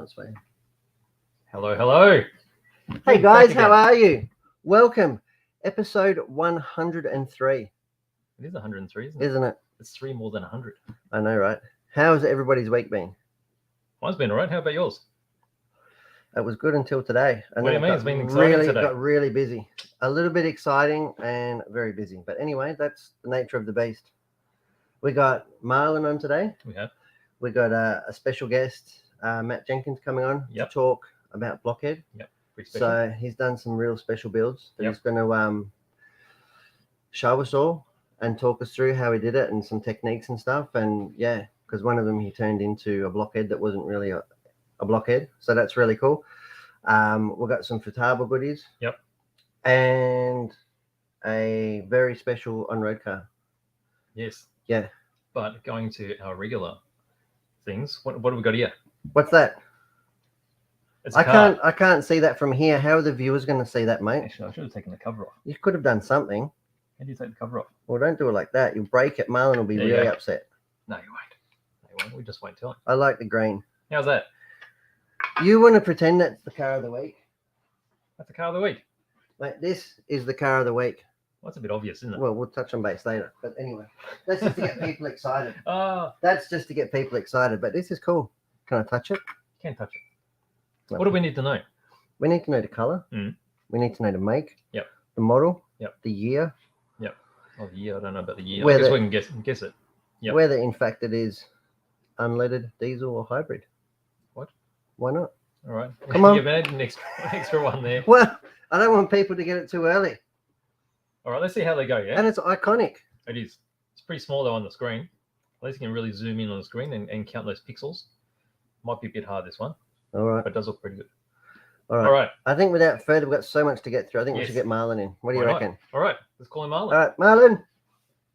its way. Hello, hello. Hey guys, how are you? Welcome. Episode 103. It is 103, isn't it? It's 3 more than 100. I know, right? How's everybody's week been? Mine's been all right. How about yours? It was good until today. And What do you then mean? It's been exciting today. Got really busy. A little bit exciting and very busy. But anyway, that's the nature of the beast. We got Marlon on today. We have. We got a special guest, Matt Jenkins, coming on to talk about Blockhead. Yep. Pretty special. So he's done some real special builds that Yep. he's going to show us all and talk us through how he did it and some techniques and stuff. And yeah, because one of them he turned into a Blockhead that wasn't really a Blockhead. So that's really cool. We've got some Futaba goodies. Yep. And a very special on-road car. Yes. Yeah. But going to our regular things, what have we got here? What's that? It's a car. I can't see that from here. How are the viewers going to see that, mate? Actually, I should have taken the cover off. You could have done something. How do you take the cover off? Well, don't do it like that. You'll break it. Marlon will be There you really go. upset. No, you won't. We just wait till it. I like the green. How's that? You want to pretend that's the car of the week? That's the car of the week. Mate, this is the car of the week. Well, that's a bit obvious, isn't it? Well, we'll touch on base later. But anyway, that's just to get people excited. Ah, That's just to get people excited. But this is cool. Can I touch it? can't touch it. No. What do we need to know? We need to know the color. Mm. We need to know the make. Yep. The model. Yep. The year. Oh, the year. I don't know about the year. I Whether- guess we can guess it. Yep. Whether in fact it is unleaded, diesel, or hybrid. What? Why not? All right. Come on. You've added an extra one there. Well, I don't want people to get it too early. All right, let's see how they go, yeah? And it's iconic. It is. It's pretty small, though, on the screen. At least you can really zoom in on the screen and count those pixels. Might be a bit hard, this one, All right. but it does look pretty good. All right. All right. I think without further, we've got so much to get through. I think we Yes. should get Marlon in. What do you Why not? reckon? All right. Let's call him Marlon. All right, Marlon.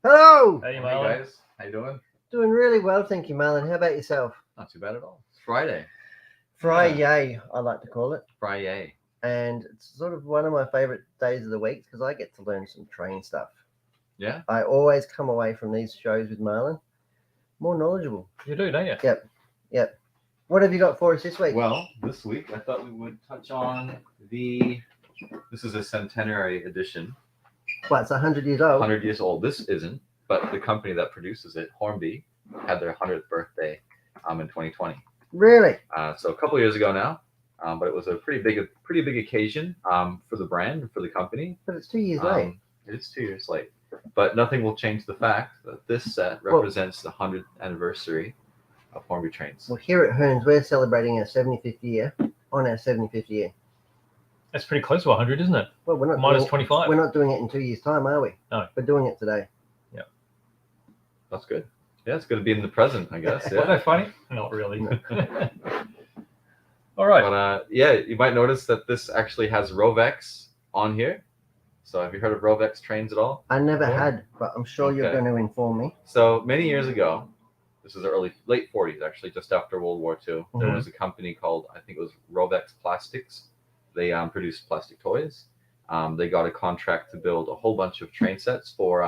Hello. Hey, Hey Marlon. guys, how you doing? Doing really well, thank you, Marlon. How about yourself? Not too bad at all. It's Friday. Friday, I like to call it. Friday. And it's sort of one of my favorite days of the week because I get to learn some train stuff. Yeah. I always come away from these shows with Marlon more knowledgeable. You do, don't you? Yep. What have you got for us this week? Well, this week I thought we would touch on this is a centenary edition, Well, it's 100 years old. 100 years old. This isn't, but the company that produces it, Hornby, had their 100th birthday in 2020. Really? So a couple of years ago now, but it was a pretty big occasion for the brand and for the company. But it's 2 years late. It is 2 years late, but nothing will change the fact that this set represents the 100th anniversary of Hornby trains. Well, here at Hearns, we're celebrating our 75th year on our 75th year. That's pretty close to 100, isn't it? Well, we're not Minus doing, 25. We're not doing it in 2 years' time, are we? No. We're doing it today. That's good. Yeah, it's going to be in the present, I guess. Wasn't Yeah. that funny? Not really. All right. But yeah, you might notice that this actually has Rovex on here. So have you heard of Rovex trains at all? I never Yeah. had, but I'm sure you're Okay. going to inform me. So many years ago, this is the late 40s, actually, just after World War II, there Mhm. was a company called, I think it was Rovex Plastics. They produced plastic toys. They got a contract to build a whole bunch of train sets for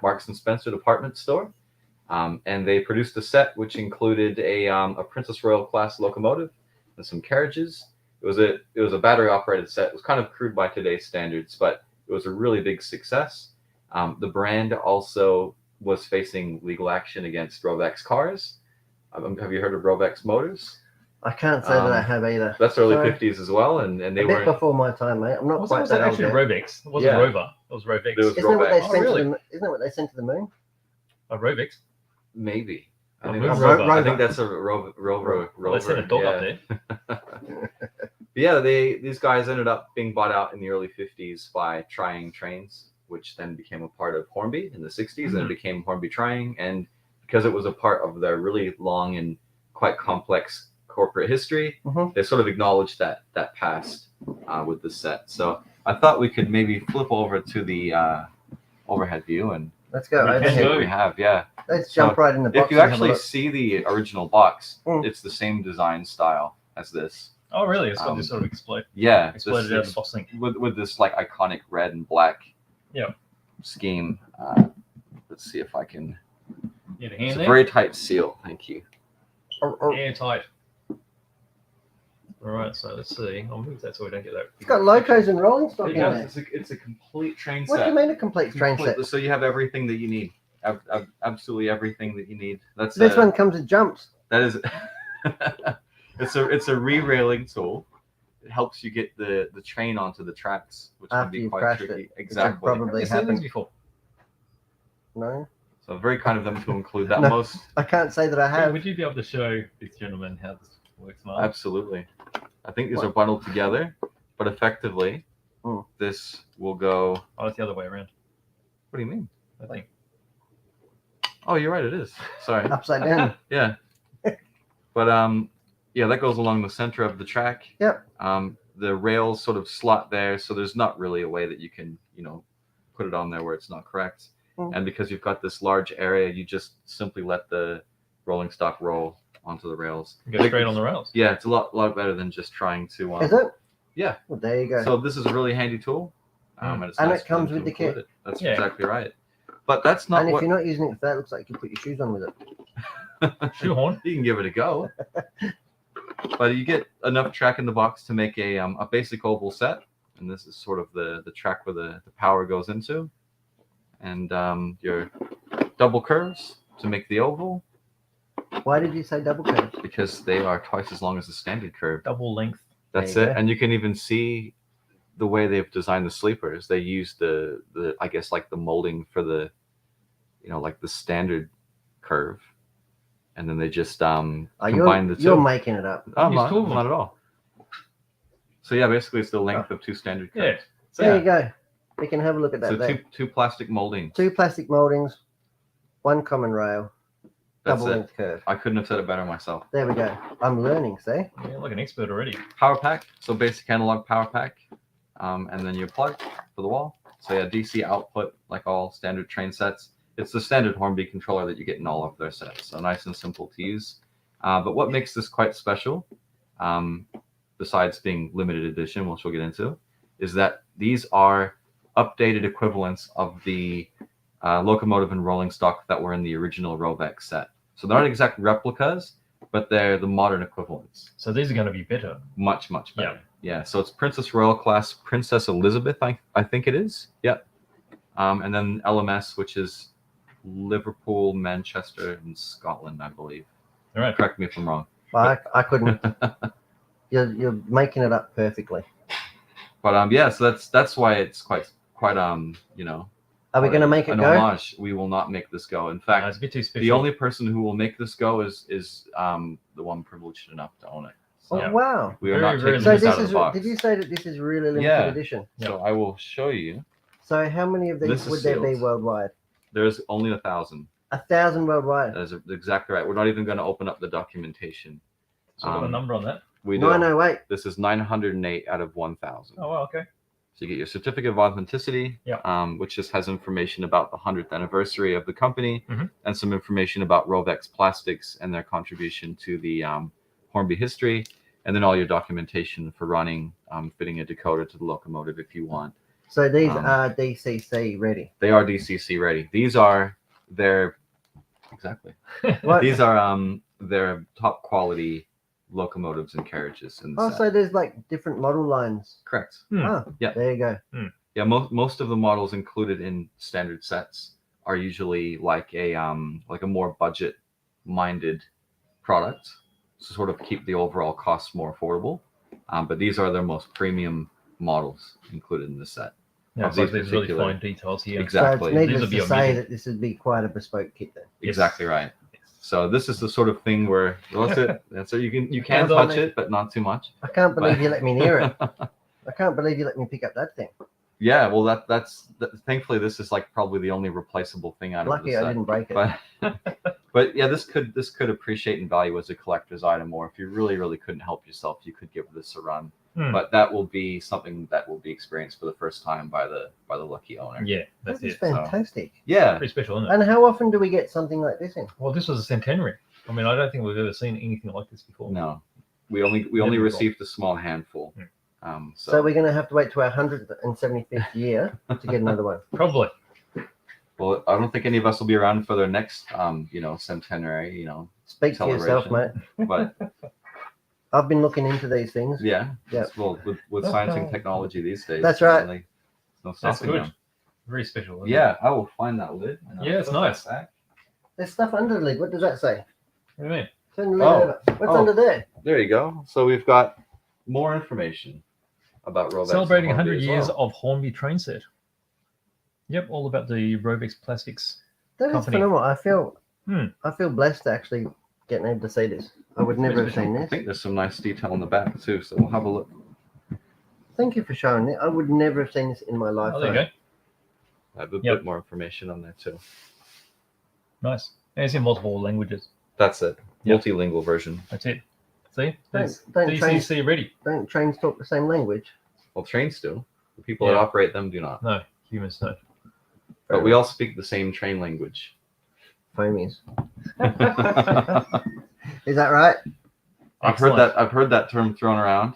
Marks and Spencer department store. And they produced a set which included a Princess Royal class locomotive and some carriages. It was a battery operated set. It was kind of crude by today's standards, but it was a really big success. The brand also was facing legal action against Rovex cars. Have you heard of Rovex Motors? I can't say that I have either. That's early Sorry. 50s as well, and they A bit weren't. before my time, mate. I'm not Was quite that that old actually yet. Rovex? It wasn't Yeah. Rover. It was Rovex. It was Isn't that what they Rovex. Oh, sent really? to the? Isn't that what they sent to the moon? A Rovex? Maybe. I A think, moon that's, rover. I think that's a rover. Well, they sent a dog up there. Yeah, these guys ended up being bought out in the early 50s by Trying Trains, which then became a part of Hornby in the 60s, and it became Hornby Trying. And because it was a part of their really long and quite complex corporate history, they sort of acknowledged that past with the set. So I thought we could maybe flip over to the overhead view and Let's go. We Over can see do here. what it. we have. Yeah. Let's jump right in the box. If you and have a actually look. see the original box, Mm. it's the same design style as this. Oh, really? It's got this sort of exploded This out of the box thing. with this like iconic red and black Yeah. scheme. Let's see if I can. You had a It's hand a there? very tight seal. Thank you. Or- Airtight. All right, so let's see. I'll move that so we don't get that. It's got locos and rolling stock in there. It's a complete train What do set. you mean a complete train set? So you have everything that you need. Absolutely everything that you need. That's This one comes with jumps. That is. It's a re-railing tool. It helps you get the train onto the tracks, which can After be you've quite crashed tricky. it. Exactly. Probably Have you seen these happened. before? No, So very kind of them to include that. No. Most I can't say that I have. Would you be able to show this gentleman how this works, Mark? absolutely. I think these What? are bundled together, but effectively, this will go. Oh, it's the other way around, What do you mean? I think. Oh, you're right. It is. Sorry. Upside down. Yeah. But yeah, that goes along the center of the track. Yep. The rails sort of slot there, so there's not really a way that you can, put it on there where it's not correct. Mm. And because you've got this large area, you just simply let the rolling stock roll onto the rails. Go straight on the rails. Yeah, it's a lot better than just trying to. Is it? Yeah. Well, there you go. So this is a really handy tool. Mm. It's And nice it for them comes to with the include kit. it. That's Yeah. exactly right. But that's not and if what you're not using it for that, it looks like you put your shoes on with it. Shoehorn. you can give it a go. But you get enough track in the box to make a basic oval set, and this is sort of the track where the power goes into, and your double curves to make the oval, Why did you say double curves? because they are twice as long as the standard curve. Double length. That's There you it. go. And you can even see the way they've designed the sleepers. They use the I guess like the molding for the like the standard curve, and then they just combine the 2 You're making it up. Oh, Use not, two of them. not at all. So yeah, basically it's the length of 2 standard Yeah. curves. So There yeah, you go. We can have a look at that so there. two plastic moldings. 2 plastic moldings, 1 common rail, That's double it. length curve. I couldn't have said it better myself. There we go. I'm learning, see? Yeah, like an expert already. Power pack, so basic analog power pack, and then your plug for the wall. So yeah, DC output like all standard train sets. It's the standard Hornby controller that you get in all of their sets. So nice and simple to use. But what makes this quite special, besides being limited edition, which we'll get into, is that these are updated equivalents of the locomotive and rolling stock that were in the original Rovex set. So they're not exact replicas, but they're the modern equivalents. So these are going to be better. Much better. Yeah. So it's Princess Royal class Princess Elizabeth, I think it is. Yep. And then LMS, which is Liverpool, Manchester, and Scotland, I believe. All right. Correct me if I'm wrong. Well, I couldn't. You're making it up perfectly. But yeah, so that's why it's quite Are we going to make it an go? homage. We will not make this go. In fact, It's a bit too special. the only person who will make this go is the one privileged enough to own it. So Oh, Yeah. wow. we are Very, not very taking So this this out of is. the box. Did you say that this is really limited Yeah. edition? So I will show you. So how many of This these is would there be sealed. worldwide? There's only 1,000. 1,000 worldwide. That is exactly right. We're not even going to open up the documentation. So I've got a number on that. We do. 908. This is 908 out of 1,000. Oh, wow, okay. So you get your certificate of authenticity, which just has information about the 100th anniversary of the company, Mhm. and some information about Rovex Plastics and their contribution to the Hornby history, and then all your documentation for running, fitting a decoder to the locomotive if you want. So these are DCC ready. They are DCC ready. These are their What? These are their top quality locomotives and carriages in the Oh, set. so there's like different model lines. Correct. Hmm. Oh, Yeah. There you go. Yeah, most of the models included in standard sets are usually like a more budget minded product to sort of keep the overall costs more affordable. But these are their most premium models included in the set. Yeah, Of so these there's really particular- fine details here. Exactly. So it's These needless will be to on say medium. that this would be quite a bespoke kit then. Yes. Exactly right. Yes. So this is the sort of thing where that's it. That's it. You can Hands on touch it, but not too much. I can't believe But- you let me near it. I can't believe you let me pick up that thing. Yeah, well, that's thankfully this is like probably the only replaceable thing out of the Lucky I set. didn't break it. But yeah, this could appreciate in value as a collector's item, or if you really couldn't help yourself, you could give this a run. Hmm. But that will be something that will be experienced for the first time by the lucky owner. Yeah, that's That is it. fantastic. Yeah, Pretty special, isn't it? And how often do we get something like this in? Well, this was a centenary. I mean, I don't think we've ever seen anything like this before. no, we only Never received a small handful. So we're going to have to wait to our 175th year to get another one. Probably. Well, I don't think any of us will be around for their next centenary, Speak for yourself, Celebration. mate. but I've been looking into these things. Yeah. Yep. Well, with science and technology these days. That's right. There's no That's stopping good. them. Very special. isn't it? Yeah, I will find that lid. and I'll Yeah, it's put that nice. back. There's stuff under the lid. What does that say? What do you mean? Turn the lid Oh. over. What's Oh. under there? There you go. So we've got more information about Rovex. Celebrating and 100 Hornby as years well. of Hornby train set. Yep, all about the Rovex plastics. That is Company. phenomenal. I feel Hmm. blessed to actually getting able to see this. I would never have seen I this. think there's some nice detail on the back too, so we'll have a look. Thank you for showing it. I would never have seen this in my Oh, lifetime. there you go. I have a Yep. bit more information on there too. Nice. And it's in multiple languages. That's it. Yep. Multilingual version. That's it. See? There's Don't DCC ready. Don't trains talk the same language? Well, trains do. The people that Yeah. operate them do not. No, humans don't. But we all speak the same train language. Foamies. Is that right? I've heard Excellent. that. I've heard that term thrown around.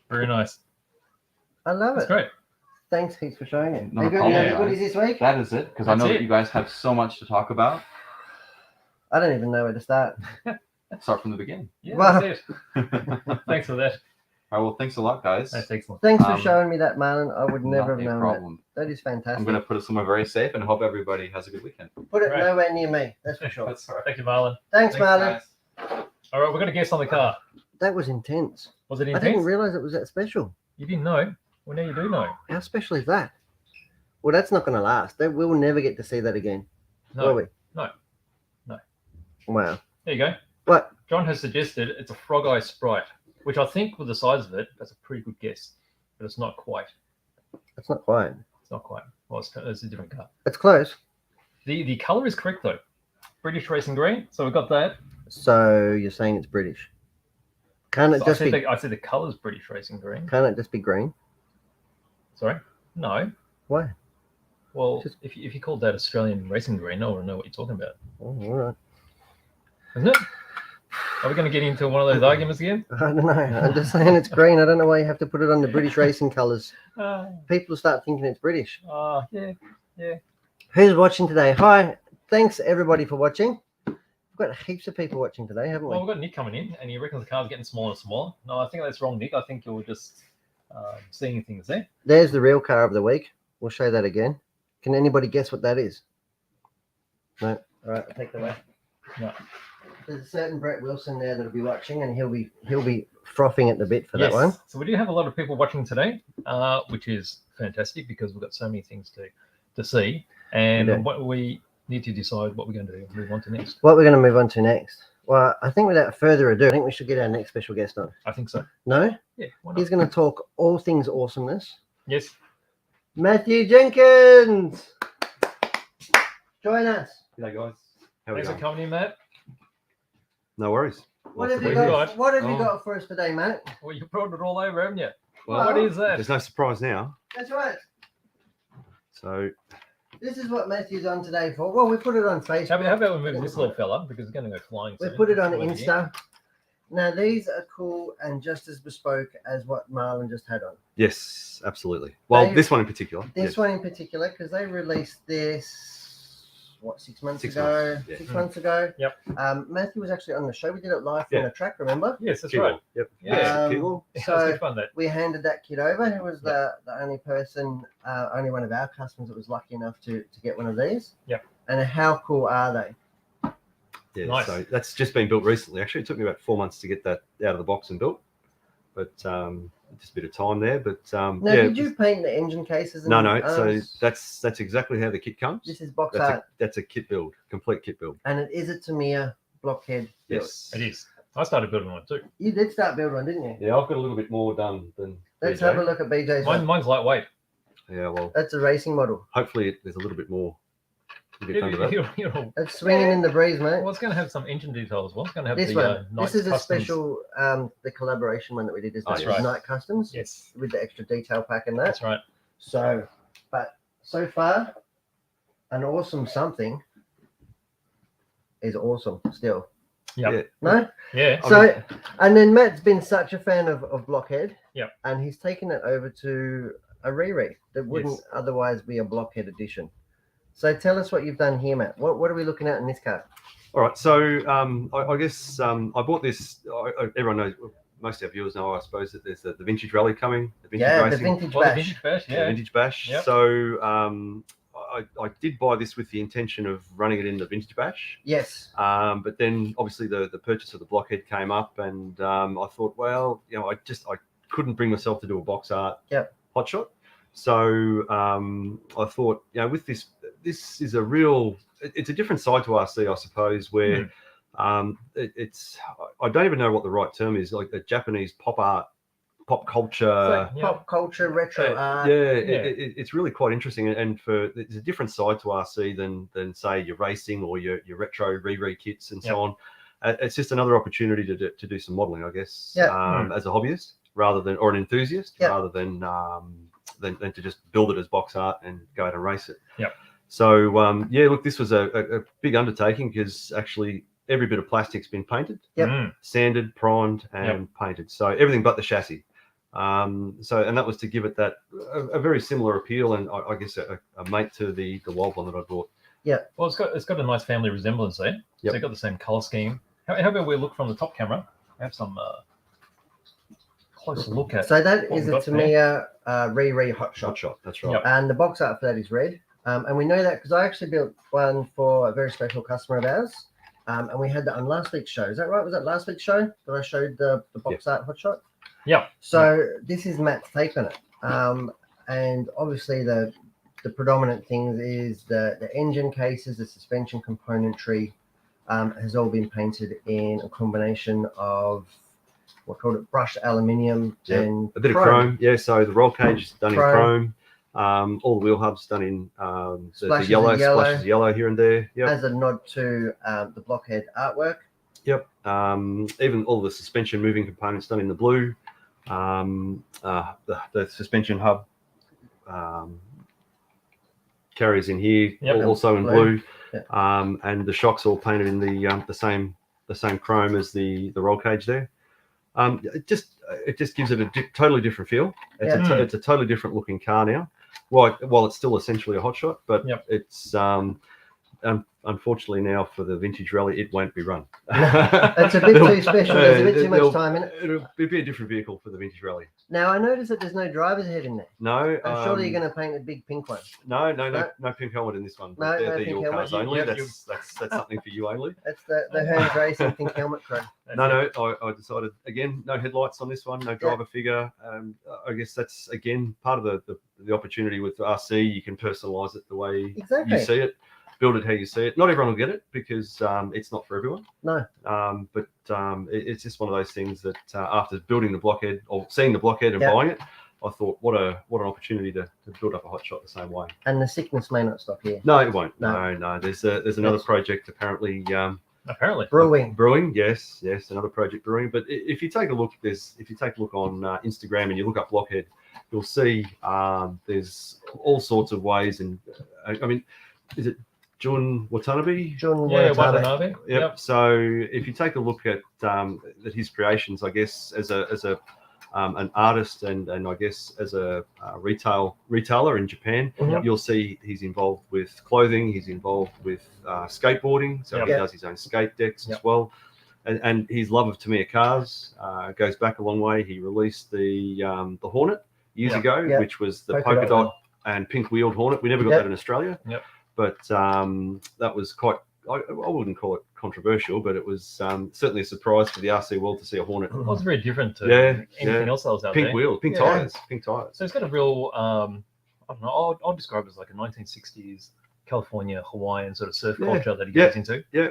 Very nice. I love That's it. great. Thanks heaps for showing it. No Have you got problem, any other guys. goodies this week? That is it, because I That's know it. that you guys have so much to talk about. I don't even know where to start. Start from the beginning. Yeah, Wow. that's it. Thanks for that. All right. Well, thanks a lot, guys. That's excellent. Thanks for Um, showing me that, Marlon. I would never Not have a known problem. that. That is fantastic. I'm going to put it somewhere very safe and hope everybody has a good weekend. Put it Right. nowhere near me. That's for sure. That's all right. Thank you, Marlon. Thanks, Marlon. guys. All right, we're going to guess on the car. That was intense. Was it I intense? didn't realize it was that special. You didn't know. Well, now you do know. How special is that? Well, that's not going to last. We'll never get to see that again. No. Will we? No. No. Wow. There you go. What? John has suggested it's a Frog Eye Sprite, which I think with the size of it, that's a pretty good guess. But it's not quite. That's not quite. It's not quite. Well, it's a different car. It's close. The color is correct though. British Racing Green. So we've got that. So you're saying it's British? Can't it So just be? I said the color's British Racing Green. Can't it just be green? Sorry. No. Why? Well, Just- if you called that Australian Racing Green, no one would know what you're talking about, Oh, all right. isn't it? Are we going to get into one of those arguments again? I don't know. I'm just saying it's green. I don't know why you have to put it on the British racing colours. People start thinking it's British. Yeah. Who's watching today? Hi. Thanks everybody for watching. We've got heaps of people watching today, haven't we? Well, we've got Nick coming in, and he reckons the car's getting smaller and smaller. No, I think that's wrong, Nick. I think you're just seeing things there. There's the real car of the week. We'll show that again. Can anybody guess what that is? No. All right, I'll take that away. No. There's a certain Brett Wilson there that'll be watching, and he'll be frothing at the bit for that one. So we do have a lot of people watching today, which is fantastic because we've got so many things to see, We do. and what we need to decide what we're going to move on to next. What we're going to move on to next? Well, I think without further ado, I think we should get our next special guest on. I think so. No? Yeah. Why not? He's going to talk all things awesomeness. Yes. Matthew Jenkins! Join us. G'day guys. How are we Thanks for going? coming in, Matt. No worries. What Lots have to you be here. got? What have you Oh. got for us today, Matt? Well, you brought it all over, haven't you? Well, What is that? There's no surprise now. That's right. So This is what Matthew's on today for. Well, we put it on Facebook. How about we move this little fella because it's going to go flying. We soon. put it on Over here. Insta. Now these are cool and just as bespoke as what Marlon just had on. yes, absolutely. Well, They- this one in particular. This yes. one in particular, because they released this 6 months 6 ago. months, yeah. 6 months ago. Yep. Matthew was actually on the show. We did it live from Yeah. the track, remember? Yes, that's Keyboard. right. Yep. Yeah. Keyboard. Yeah, So- it was good fun. That. We handed that kit over. He was the only person, only one of our customers that was lucky enough to get one of these. Yep. And how cool are they? Yeah. Nice. So that's just been built recently. Actually, it took me about 4 months to get that out of the box and built, but just a bit of time there. But Now, yeah. did you paint the engine cases? And No, no. So arms? that's exactly how the kit comes. This is box That's art, that's a kit build, complete kit build. and it is a Tamiya Blockhead build. Yes. It is. I started building one too. You did start building one, didn't you? Yeah, I've got a little bit more done than. Let's BJ. have a look at BJ's one. Mine's lightweight. Yeah. Well, That's a racing model. hopefully there's a little bit more. To get under that. It's swinging in the breeze, mate. Well, it's going to have some engine detail as well. It's going to have This the one. Knight This is a Customs- special, the collaboration one that we did is Oh, the yes. Night Customs Yes, with the extra detail pack and that. that's right. So, but so far, an awesome something is awesome still. Yep. Yeah. No? Yeah. I So, and then Matt's been such a fan of Blockhead. Yep. And he's taken it over to a re that wouldn't Yes. otherwise be a Blockhead edition. So tell us what you've done here, Matt. What are we looking at in this car? All right. So I guess I bought this. Everyone knows most of our viewers know, I suppose, that there's the vintage rally coming. The vintage Yeah, the racing, vintage Well, the bash. vintage bash, the yeah. vintage bash. Yep. So I did buy this with the intention of running it in the vintage bash. Yes. But then obviously the purchase of the Blockhead came up, and I thought, well, I couldn't bring myself to do a box art hot shot. So I thought, with this is it's a different side to RC, I suppose, where it's I don't even know what the right term is, like a Japanese pop culture. Pop culture, retro art. It's really quite interesting, and it's a different side to RC than say your racing or your retro re kits and so on. It's just another opportunity to do some modeling, I guess, as a hobbyist or an enthusiast, rather than to just build it as box art and go out and race it. So look, this was a big undertaking, because actually every bit of plastic's been painted, sanded, primed, and painted. So everything but the chassis. And that was to give it that a very similar appeal, and I guess a mate to the wild one that I bought. Well, it's got a nice family resemblance there. So you've got the same color scheme. How about we look from the top camera? Have some closer look at. So that what is we've a got Tamiya Re hot shot. Hot shot, that's right. And the box art for that is red. And we know that because I actually built one for a very special customer of ours. And we had that on last week's show. Is that right? Was that last week's show that I showed the box art hot shot? Yeah. So this is Matt's take on it. And obviously the predominant things is the engine cases, the suspension componentry has all been painted in a combination of what called it brushed aluminium and a bit of chrome. So the roll cage is done in chrome. All the wheel hubs done in the yellow, splashes of yellow here and there. As a nod to the Blockhead artwork. Even all the suspension moving components done in the blue. The suspension hub carriers in here, also in blue. And the shocks all painted in the same chrome as the roll cage there. It just gives it a totally different feel. It's a totally different looking car now. While it's still essentially a hot shot, but it's unfortunately now for the vintage rally, it won't be run. It's a bit too special. There's a bit too much time in it. It'll be a different vehicle for the vintage rally. Now I noticed that there's no driver's head in there. No. Surely you're going to paint a big pink one. No pink helmet in this one. No they're pink your helmet. cars only. That's something for you only. That's the Hearns Racing pink helmet crew. No. I decided again, no headlights on this one, no driver figure. I guess that's again part of the opportunity with RC. You can personalize it the way you see it. Build it how you see it. Not everyone will get it because it's not for everyone. No. But it's just one of those things that after building the Blockhead or seeing the Blockhead and buying it, I thought, what an opportunity to build up a hot shot the same way. And the sickness may not stop here. No, it won't. No. There's another project apparently. Brewing. Yes, another project brewing. But if you take a look, on Instagram and you look up Blockhead, you'll see there's all sorts of ways. And I mean, is it Jun Watanabe? Watanabe. Yep. So if you take a look at his creations, I guess as an artist and I guess as a retailer in Japan, you'll see he's involved with clothing. He's involved with skateboarding, so he does his own skate decks as well. And his love of Tamiya cars goes back a long way. He released the Hornet years ago, which was the polka dot and pink wheeled Hornet. We never got that in Australia. But that was quite, I wouldn't call it controversial, but it was certainly a surprise for the RC world to see a Hornet. It was very different to anything else that was out there. Pink wheel, pink tires. So it's got a real, I don't know, I'll describe it as like a 1960s California, Hawaiian sort of surf culture that he gets into. Yeah.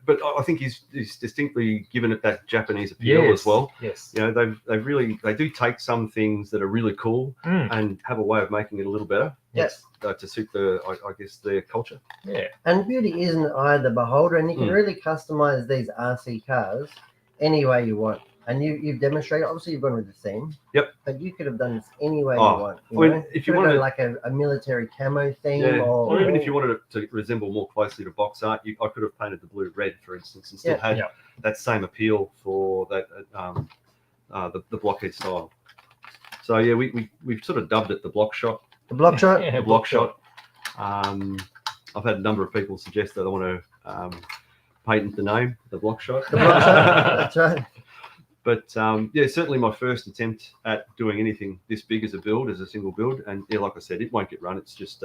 But I think he's distinctly given it that Japanese appeal as well. Yes. They do take some things that are really cool and have a way of making it a little better. Yes. To suit I guess their culture. Yeah. And beauty isn't the eye of the beholder, and you can really customize these RC cars any way you want. And you've demonstrated, obviously you've gone with the theme. Yep. But you could have done this any way you want. If you wanted like a military camo theme, or even if you wanted it to resemble more closely to box art, I could have painted the blue red, for instance, and still had that same appeal for that the Blockhead style. So we've sort of dubbed it the block shot. The block shot. The block shot. I've had a number of people suggest that they want to patent the name, the block shot. The block shot. That's right. But yeah, certainly my first attempt at doing anything this big as a single build. And yeah, like I said, it won't get run. It's just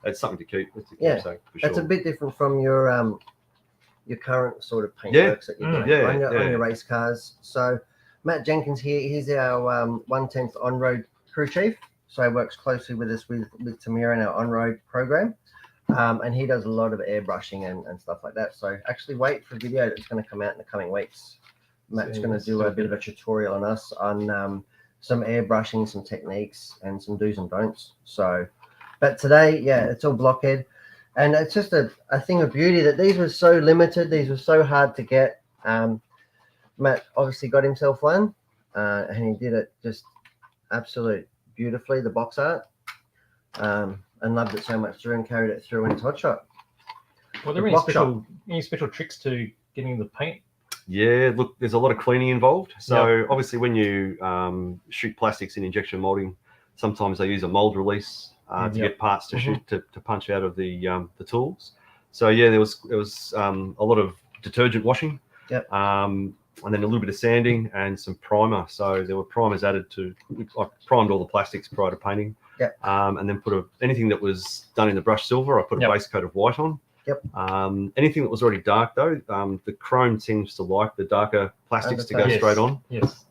it's something to keep. It's a Yeah, keepsake for sure. It's a bit different from your current sort of paint Yeah. works that you're doing Yeah, on yeah. your race cars. So Matt Jenkins here, he's our 1/10 on-road crew chief. So he works closely with us with Tamira in our on-road program. And he does a lot of airbrushing and stuff like that. So actually wait for a video that's going to come out in the coming weeks. Matt's going to do a bit of a tutorial on us on some airbrushing, some techniques, and some do's and don'ts. So, but today, yeah, it's all Blockhead. And it's just a thing of beauty that these were so limited. These were so hard to get. Matt obviously got himself one, and he did it just absolute beautifully, the box art. And loved it so much through and carried it through in his hot shot. Were there any special tricks to getting the paint? Yeah, look, there's a lot of cleaning involved. So obviously when you shoot plastics in injection molding, sometimes they use a mold release to get parts to shoot to punch out of the tools. So yeah, there was a lot of detergent washing, and then a little bit of sanding and some primer. So there were primers added I primed all the plastics prior to painting. And then put anything that was done in the brushed silver, I put a base coat of white on. Anything that was already dark though, the chrome seems to like the darker plastics to go straight on. Yes.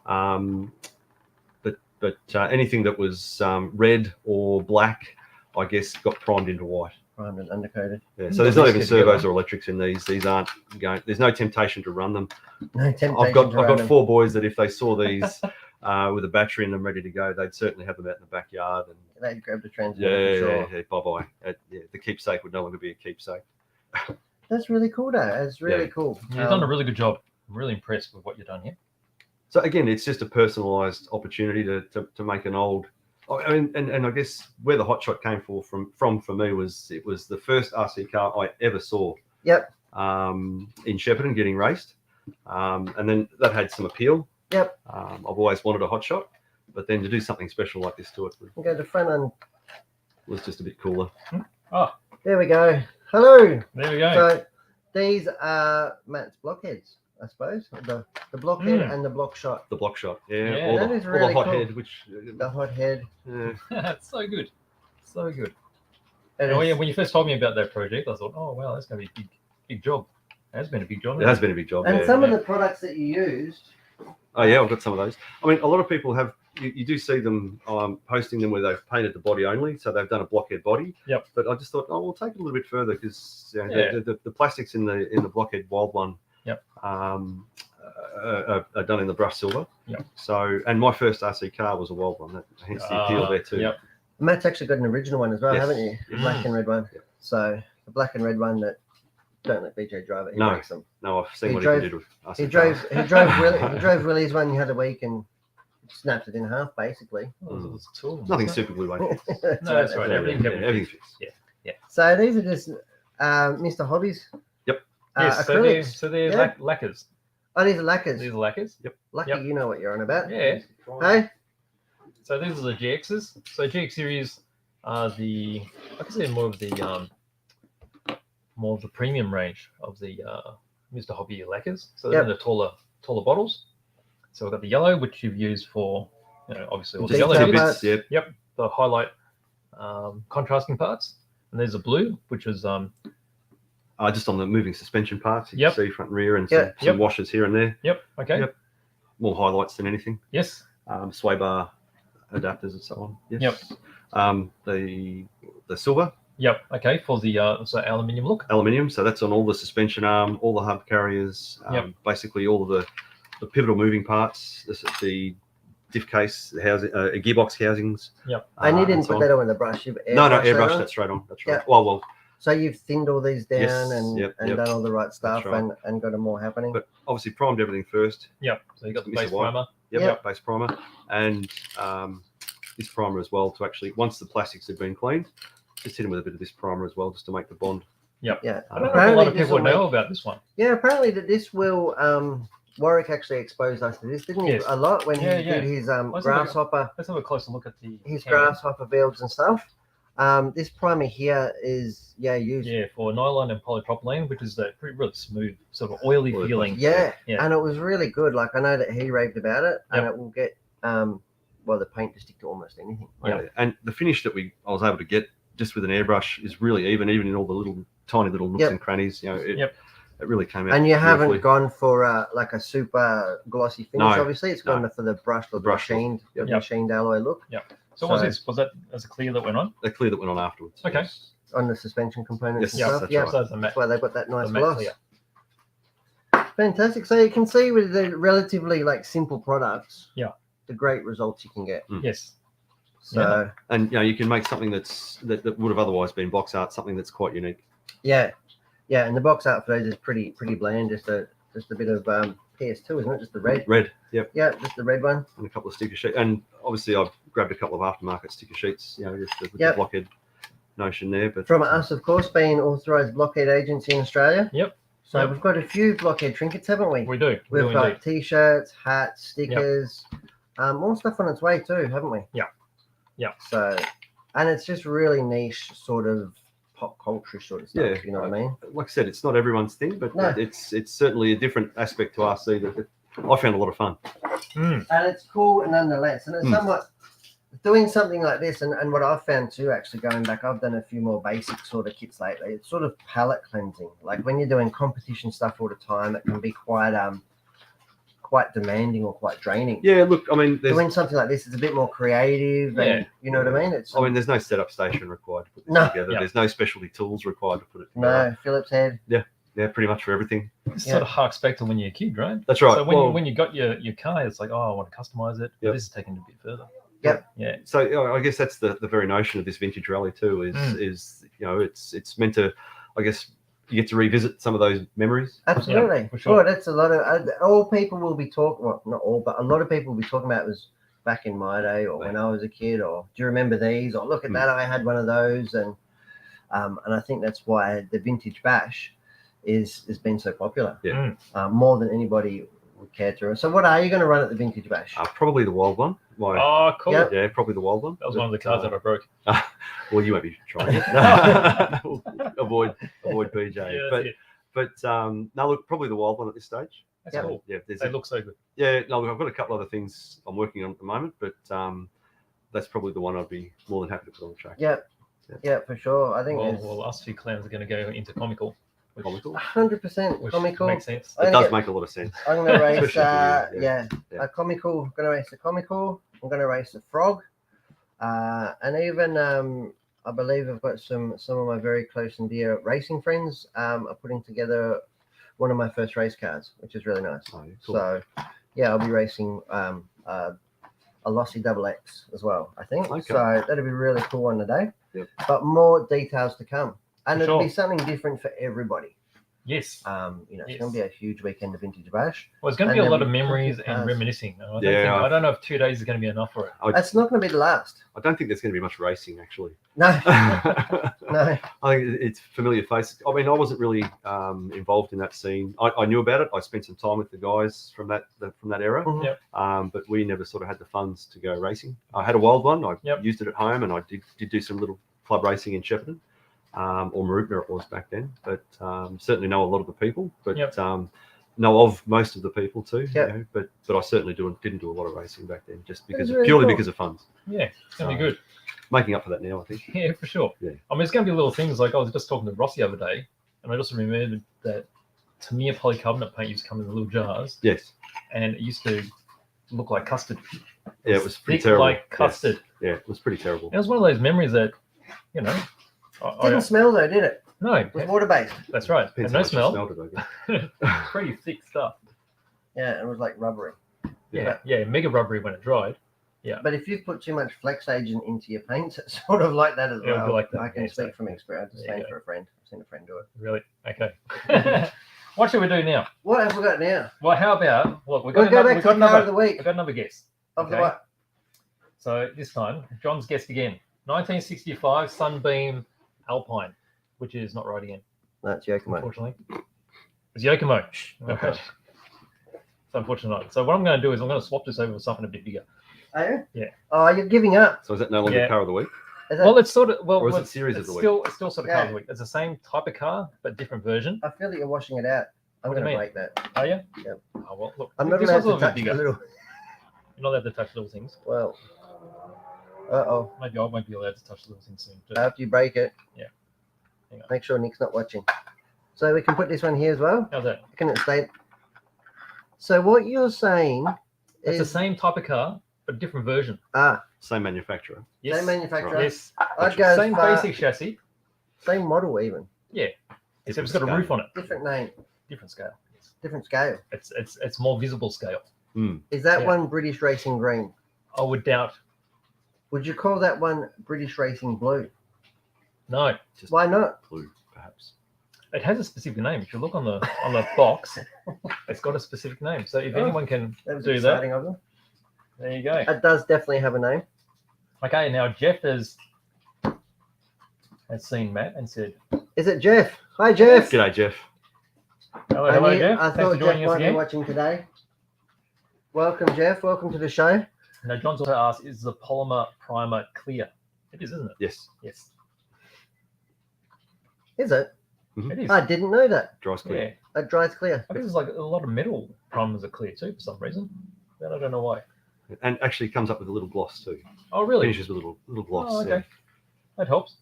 But anything that was red or black, I guess, got primed into white. Primed and undercoated. Yeah. So there's not even servos or electrics in these. These aren't going. There's no temptation to run them. No temptation. I've got 4 boys that if they saw these with a battery in them ready to go, they'd certainly have them out in the backyard. And they'd grab the transmitter. Yeah, bye-bye. The keepsake would no longer be a keepsake. That's really cool, though. It's really cool. You've done a really good job. I'm really impressed with what you've done here. So again, it's just a personalised opportunity to make an old. I mean, and I guess where the hotshot came from for me was it was the first RC car I ever saw. Yep. In Shepparton getting raced, and then that had some appeal. Yep. I've always wanted a hotshot, but then to do something special like this to it go to front and was just a bit cooler. Oh, there we go. Hello. There we go. So these are Matt's blockheads, I suppose. The blockhead and the block shot. The block shot, Yeah, that is or really the hot cool. head, which The hot head. That's so good. So good. It And is- when you first told me about that project, I thought, oh, wow, that's going to be a big job. It has been a big job. it has been a big job. And yeah. some of the products that you used. Oh yeah, I've got some of those. I mean, a lot of people have. You do see them posting them where they've painted the body only, so they've done a blockhead body. Yep. But I just thought, we'll take it a little bit further because the plastics in the blockhead wild one. Yep. Are done in the brushed silver. Yep. So, and my first RC car was a wild one. Hence the appeal there too. Yep. Matt's actually got an original one as well, Yes. haven't you? The Yes. black and red one. Yep. So the black and red one that don't let BJ drive it. He No. makes them. No, I've seen He what drove- he can do with RC He drove. cars. He drove Willie's one the other week and snapped it in half, basically. Oh, it was a tool. Nothing super glue like No, that's right. Everything can be everything fixed. fits. So these are just Mr. Hobbies. Yep. Yes, Acrylics. so they're Yeah. lacquers. Oh, these are lacquers. These are lacquers. Lucky Yep. you know what you're on about. Yeah. Hey? So these are the GXs. So GX series are like I said, more of the premium range of the Mr. Hobby lacquers. So they're in the taller bottles. So we've got the yellow, which you've used for, obviously all the Detail yellow parts. bits. Yep. The highlight contrasting parts. And there's a blue, which is Just on the moving suspension parts, you Yep. can see front and rear and Yep. some washers here and there. okay. Yep. More highlights than anything. Yes. Sway bar adapters and so on. Yes. Yep. The silver Okay. For the aluminium look. aluminium, so that's on all the suspension arm, all the hub carriers, basically all of the pivotal moving parts, the diff case, the housing, gearbox housings. Yep. And you didn't and so put on. that on in the brush. You've No, airbrushed that airbrush on. that straight on. That's right. Yeah. Well, So you've thinned all these down Yes, and yep, done all the right stuff right. and got them more happening. but obviously primed everything first. Yep. So you got the Mr. base White. primer. Yep. Base primer, and this primer as well to actually once the plastics have been cleaned, just hit them with a bit of this primer as well, just to make the bond. Yeah. I don't know if a Apparently lot of this people will know about this one. Yeah, apparently that this will Warwick actually exposed us to this, didn't he? Yes. A lot when he Yeah, did his Let's have a- grasshopper Let's have a closer look at the his camera. grasshopper builds and stuff. This primer here is used. Yeah, for nylon and polypropylene, which is that pretty really smooth, sort of oily feeling. Yeah, Yeah. and it was really good. Like I know that he raved about it, and Yep. it will get the paint to stick to almost anything. Yeah. And the finish that I was able to get just with an airbrush is really even in all the tiny little nooks Yep. and crannies. You know, it Yep. really came out. And you haven't beautifully. gone for like a super glossy finish. No, Obviously, it's gone for the brushed or the brushed look. machined, Yep. machined alloy look. So what was this? Was that as a clear that went on? the clear that went on afterwards. Okay. Yes. On the suspension components Yes, and Yeah, stuff. that's Yeah, right. So it's a matte, that's why they've got that nice the matte gloss. clear. Fantastic. So you can see with the relatively like simple products, Yeah. the great results you can get. Yes. So And you can make something that would have otherwise been box art, something that's quite unique. yeah, and the box art for those is pretty bland. Just a bit of PS2, isn't it? Just the red. Red, yep, Yeah, just the red one. and a couple of sticker sheets. And obviously, I've grabbed a couple of aftermarket sticker sheets. Just with Yep. the Blockhead notion there. But From us, of course, being authorised Blockhead agency in Australia. Yep. So Yep. we've got a few Blockhead trinkets, haven't we? We do. We We've do got indeed. t-shirts, hats, stickers, more stuff on its way too, haven't we? Yeah. Yeah. So, and it's just really niche sort of pop culture sort of stuff. Yeah. You know what I mean? like I said, it's not everyone's thing, but No. it's certainly a different aspect to RC that I found a lot of fun. Mm. And it's cool nonetheless. And it's somewhat doing something like this. And what I've found too, actually going back, I've done a few more basic sort of kits lately. It's sort of palette cleansing. Like when you're doing competition stuff all the time, it can be quite demanding or quite draining. Yeah, look, I mean, Doing something like this is a bit more creative, and you know what I mean. It's there's no setup station required to put this No. together. Yeah. There's no specialty tools required to put it together. no Phillips head. Yeah, pretty much for everything. This sort of harks back to when you're a kid, right? That's right. So when Well, when you got your car, it's like, oh, I want to customize it. But Yep. this is taking it a bit further. Yep. Yeah. so I guess that's the very notion of this vintage rally too. Is it's meant to, I guess, you get to revisit some of those memories. Absolutely. for sure. Oh, that's a lot of all people will be talking. Well, not all, but a lot of people will be talking about was back in my day, or when I was a kid, or do you remember these? Or look at that, I had one of those, and I think that's why the vintage bash has been so popular. Yeah. More than anybody would care to. So, what are you going to run at the vintage bash? Probably the wild one. Oh, cool. Yep. Yeah, probably the wild one. That was one of the cars that I broke. Well, you won't be trying it. avoid PJ. Yeah, but that's it. no, look, probably the wild one at this stage. That's Yep. cool. Yeah, there's They look so good. no, look, I've got a couple other things I'm working on at the moment, but that's probably the one I'd be more than happy to put on the track. Yeah, for sure. I think Well, us two clowns are going to go into comical. Which, Comical. 100% which comical. makes sense. I It does get- make a lot of sense. I'm going to race, Especially for you, yeah. a comical. I'm going to race the comical. I'm going to race the frog, and even I believe I've got some of my very close and dear racing friends are putting together one of my first race cars, which is really nice. Oh, yeah, cool. So yeah, I'll be racing a Lossy Double X as well, I think. Okay. So that'll be really cool on the day. Yep. But more details to come, and For it'll be sure. something different for everybody. Yes. It's Yes. going to be a huge weekend of vintage bash. Well, it's going to And be a then lot of we took memories the and cars. reminiscing. Yeah. I don't know if 2 days is going to be enough for it. That's not going to be the last. I don't think there's going to be much racing actually. No, I no. think it's familiar faces. I mean, I wasn't really involved in that scene. I knew about it. I spent some time with the guys from that era, Mhm. Yep. but we never sort of had the funds to go racing. I had a wild one. I Yep. used it at home, and I did do some little club racing in Shepparton, or Maroubra it was back then. But certainly know a lot of the people. But Yep. know of most of the people too. Yep. You know, but I certainly didn't do a lot of racing back then, just because really purely cool. because of funds. Yeah, it's going to be good. Making up for that now, I think. Yeah, for sure. Yeah. I mean, it's going to be little things like I was just talking to Ross the other day, and I just remembered that Tamiya polycarbonate paint used to come in the little jars, Yes. and it used to look like custard. Yeah, it was pretty thick terrible. like Yes. custard. Yeah, it was pretty terrible. It was one of those memories that, you know, Didn't smell though, did it? no, It was water based. that's right. Depends And no how much you smell. smelled it, I guess. Pretty thick stuff. Yeah, it was like rubbery. Yeah, mega rubbery when it dried. But if you put too much flex agent into your paints, it's sort of like that as It'll be well. like that, I can yeah, speak so- from experience. I'm There saying you go. for a friend. I've seen a friend do it. Really? Okay. What should we do now? What have we got now? Well, how about look? We'll go back to the car of the week. We've got another guest. Of the Okay. what? So this time, John's guest again. 1965 Sunbeam Alpine, which is not right again, That's Yokomo. unfortunately. It's Yokomo. Okay. It's unfortunately not. So what I'm going to do is I'm going to swap this over with something a bit bigger. Are you? Yeah. Oh, you're giving up. So is that no longer Yeah. car of the week? Is that, Well, it's sort of Or is it series of the week? It's still sort of Yeah. car of the week. It's the same type of car, but different version. I feel that you're washing it out. I'm What do going you to mean? break that. Are you? Yep. Oh, well, look. I'm not this allowed one's to a little bit touch the bigger. little. You're not allowed to touch little things. Well, uh-oh. Maybe I won't be allowed to touch little things soon. Too. After you break it, Yeah. Hang on. make sure Nick's not watching. So we can put this one here as well. How's that? Can it stay? So what you're saying It's the is same type of car, but different version. Same manufacturer. Yes. same manufacturer. Yes. I'd go Same as far- basic chassis, same model even. except it's got a roof on it. Different name, Different scale. Yes. different scale. It's more visible scale. Is that Yeah. one British Racing Green? I would doubt. Would you call that one British Racing Blue? No. Just Why not? blue, perhaps. It has a specific name. If you look on the box, it's got a specific name. So if Oh, anyone can That was do exciting of them. there you go. It does definitely have a name. Okay, now Jeff has seen Matt and said, Is it Jeff? Hi, Jeff. G'day, Jeff. "Hello, I, hello, knew- Jeff. I Thanks for thought Jeff joining us might be again." watching today. Welcome, Jeff. Welcome to the show. Now John's also asked, "Is the polymer primer clear?" It is, isn't it? Yes, Yes, Is it? it is. I didn't know that. dry's clear. Yeah, It dries clear. I guess it's like a lot of metal primers are clear too for some reason. But I don't know why. And actually comes up with a little gloss too. Oh, really? Finishes with a little gloss. Oh, okay. yeah. That helps.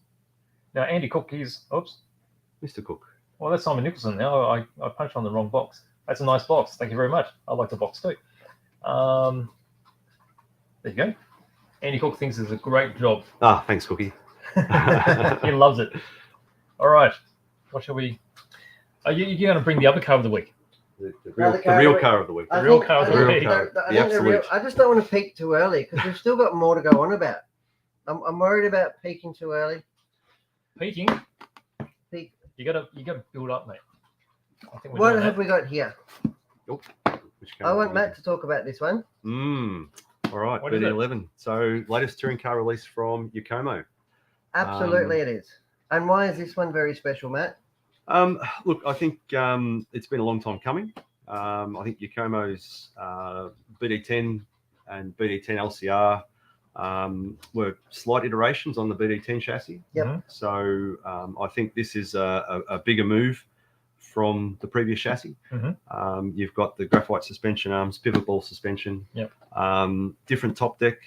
Now Andy Cook, oops. Mr. Cook. Well, that's Simon Nicholson. Now I punched on the wrong box. That's a nice box. Thank you very much. I like the box too. There you go. Andy Cook thinks it's a great job. Ah, thanks, Cookie. He loves it. All right. What shall we? Are you going to bring the other car of the week? The car real of the car of the week. I real think- car of I the think week. the- The I think the real- absolute. I just don't want to peak too early because we've still got more to go on about. I'm worried about peaking too early. Peaking. Peak. You got to build up, mate. I think we're What doing have that. we got here? Which I want Matt to talk about this one. All right, What is it? BD11. So latest touring car release from YOKOMO. Absolutely, it is. And why is this one very special, Matt? Look, I think it's been a long time coming. I think YOKOMO's BD10 and BD10 LCR were slight iterations on the BD10 chassis. Yep. Mhm. So I think this is a bigger move from the previous chassis. You've got the graphite suspension arms, pivot ball suspension, Yep. Different top deck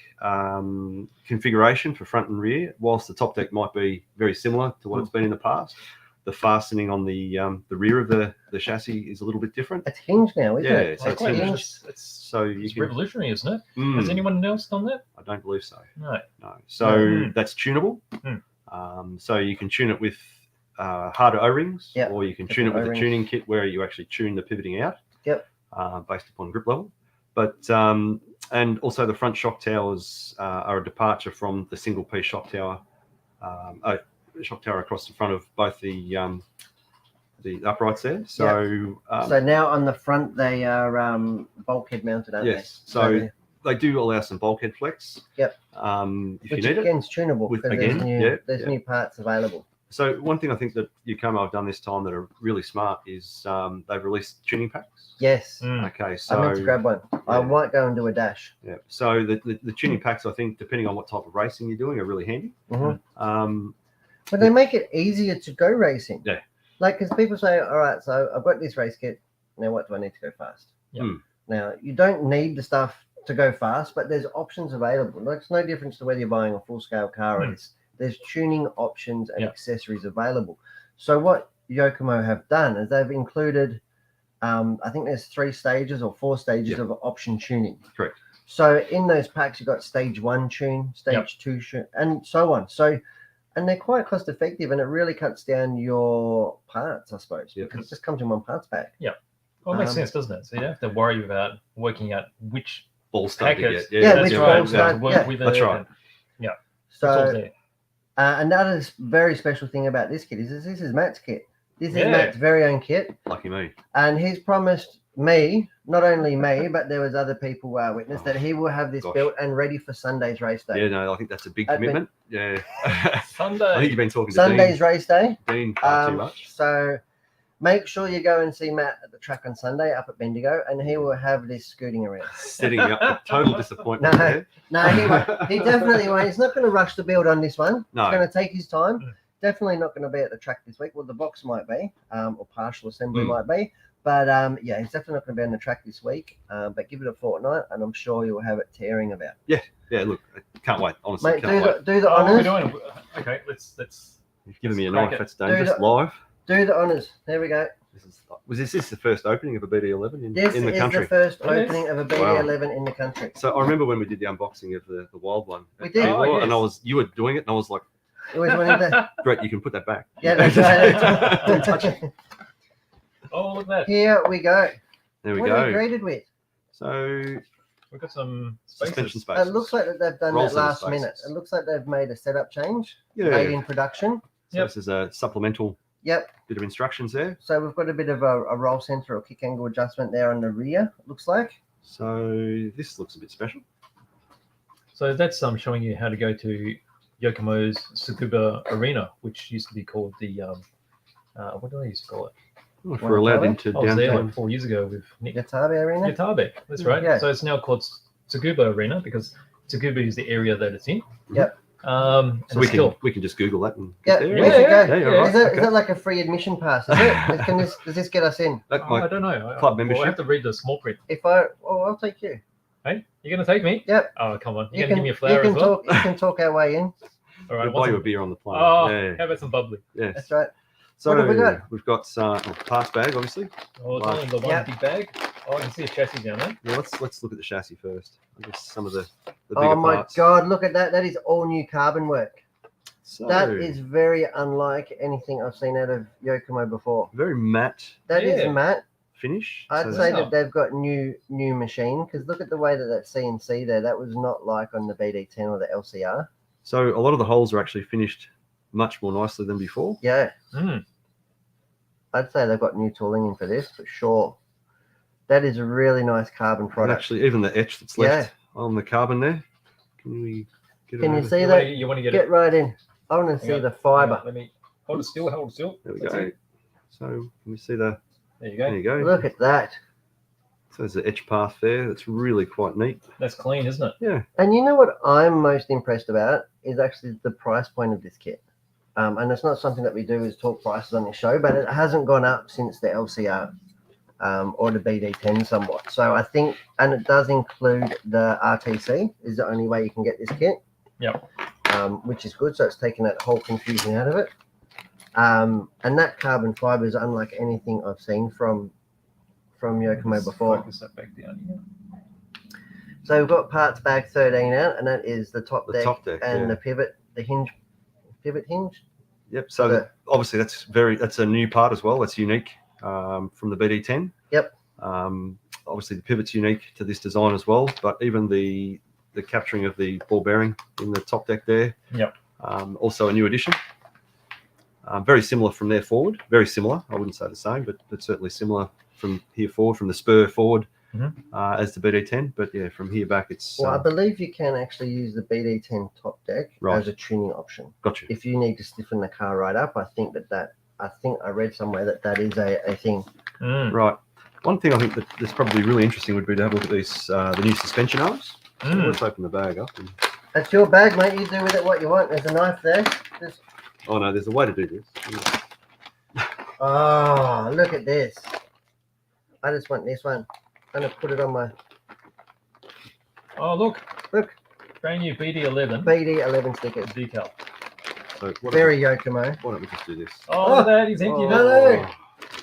configuration for front and rear. Whilst the top deck might be very similar to what it's been in the past, the fastening on the rear of the chassis is a little bit different. It's hinged now, isn't Yeah, it? so It's Quite hinged. interesting. It's So you can. revolutionary, isn't it? Mm, Has anyone else done that? I don't believe so. No. No. So Mm. that's tunable. Mm. So you can tune it with harder O-rings, Yep. or you can tune it Different with a O-rings. tuning kit where you actually tune the pivoting out. Yep. Based upon grip level. But and also the front shock towers are a departure from the single piece shock tower. Shock tower across the front of both the uprights there. So So now on the front they are bulkhead mounted, aren't yes. they? So they do allow some bulkhead flex. Yep. If which you need it. again is tunable With- because again, there's yeah. new parts available. So one thing I think that YOKOMO have done this time that are really smart is they've released tuning packs. Yes, Mm. Okay, so I meant to grab one. I yeah. might go and do a dash. yeah, so the tuning packs, I think, depending on what type of racing you're doing, are really handy. Mhm. Um, But they make it easier to go racing. Yeah. Like, because people say, all right, so I've got this race kit. Now, what do I need to go fast? Yeah. Hmm. Now, you don't need the stuff to go fast, but there's options available. Like, it's no difference to whether you're buying a full scale car or Hmm. it's, there's tuning options and Yeah. accessories available. So, what YOKOMO have done is they've included, I think there's 3 stages or 4 stages Yeah. of option tuning. Correct. So, in those packs, you've got stage 1 tune, stage Yep. 2 tune, and so on. So, and they're quite cost effective and it really cuts down your parts, I suppose, Yep. because it just comes in one parts pack. Well, it makes Um, sense, doesn't it? So you don't have to worry about working out which ball start to packets. get. Yeah, that's which right, balls you have start- to work yeah. with That's it right. and it's all So, there. another very special thing about this kit is this is Matt's kit. This is Yeah. Matt's very own kit. Lucky me. And he's promised me, not only me, but there was other people witness that he will have this Gosh. built and ready for Sunday's race day. Yeah, no, I think that's a big I've been- commitment. Yeah. I think Sunday. you've been talking to Sunday's race day. Dean far too much. So Make sure you go and see Matt at the track on Sunday up at Bendigo, and he will have this scooting around. Setting up for total disappointment. No. there. No, he won't. He definitely won't. He's not going to rush the build on this one. No. He's going to take his time. Mm. Definitely not going to be at the track this week. Well, the box might be, or partial assembly Mm. might be. But yeah, he's definitely not going to be on the track this week. But give it a fortnight, and I'm sure you'll have it tearing about. Yeah, look, I can't wait. Honestly, Mate, can't wait. do the Oh, we're honours. doing. Okay, let's. You've given me a Crack knife. it. That's dangerous. Do the- Live. Do the honours. There we go. Was this the first opening of a BD11 in This the is country? the first It is. opening of a BD11 in the country. So I remember when we did the unboxing of the wild one. We at did. Timor, Oh, and yes. you were doing it, and I was like, You always wanted to. "Great, you can put that back." Yeah, that's Don't touch right. it. Oh, look at that. Here we go. There we What are we go. greeted with? So We've got some suspension spaces. spaces. It looks like that they've done Rolls that in the last minute. spaces. It looks like they've made a setup change, yeah. made in production. So Yep. this is a supplemental Yep. bit of instructions there. So we've got a bit of a roll center or kick angle adjustment there on the rear, it looks like. So this looks a bit special. So that's showing you how to go to Yokomo's Tsukuba Arena, which used to be called the what do I used to call it? Oh, if we're allowed Watabe? into I was there downtown. like 4 years ago with Nick Yatabe Arena. Yatabe. That's right. Yeah. So it's now called Tsukuba Arena because Tsukuba is the area that it's in. Yep. And So we it's still, can just Google that and Yeah, get there. we should go. Yeah, you're right. Is it, Okay. is it like a free admission pass? Is it? Does this get us in? That oh, might- I don't know. club I membership? have to read the small print. I'll take you. Hey, you're going to take me? Yep. Oh, come on. You You're going to give me a you flower can as well? talk. You can talk our way in. All right. We'll buy you a beer on the plane. Oh, yeah. how about some bubbly? Yes. That's right. So What have we got? We've got pass bag, obviously. Oh, it's Wow. only in the one Yep. big bag. Oh, I can see a chassis down there. Yeah, let's look at the chassis first. I guess some of the bigger Oh my parts. God! Look at that. That is all new carbon work. So, That is very unlike anything I've seen out of Yokomo before. very matte That is Yeah. matte. finish. I'd So say that's- that they've got new machine because look at the way that CNC there. That was not like on the BD10 or the LCR. So a lot of the holes are actually finished much more nicely than before. Yeah, Mm. I'd say they've got new tooling in for this for sure. That is a really nice carbon And product. actually, even the etch that's left on the carbon there. Can we get it Can you over? see You that? wanna- You want to get Get it? right in. I want to see Hang on, the hang fiber. on, let me hold it still. Hold it still. There we That's go. it. So can we see the? There you There go. you go. Look at that. So there's the etch path there. That's really quite neat. That's clean, isn't it? Yeah. And you know what I'm most impressed about is actually the price point of this kit. And it's not something that we do is talk prices on this show, but it hasn't gone up since the LCR or the BD10 somewhat. So I think, and it does include the RTC is the only way you can get this kit. Yep. Which is good. So it's taken that whole confusion out of it. And that carbon fiber is unlike anything I've seen from Yokomo Let's before. Focus that back down here. So we've got parts bag 13 out, and that is the top The deck, top deck, and yeah. the pivot hinge. Yep. So The- obviously that's a new part as well. That's unique from the BD10. Yep. Obviously the pivot's unique to this design as well, but even the capturing of the ball bearing in the top deck there. Yep. Also a new addition. Very similar from there forward. Very similar. I wouldn't say the same, but certainly similar from here forward, from the spur forward as the BD10. But yeah, from here back, it's Well, I believe you can actually use the BD10 top deck Right. as a tuning option. got you. If you need to stiffen the car right up, I think I read somewhere that is a thing. Mm. Right. One thing I think that's probably really interesting would be to have a look at these the new suspension arms. So Mm. let's open the bag up. And, That's your bag, mate. You do with it what you want. There's a knife there. oh no, there's a way to do this. Oh, look at this. I just want this one. I'm going to put it on my Oh, look. Look. Brand new BD11 BD11 stickers. decal. So what Very Yokomo. why don't we just do this? Oh, look at that. He's empty. Oh. now.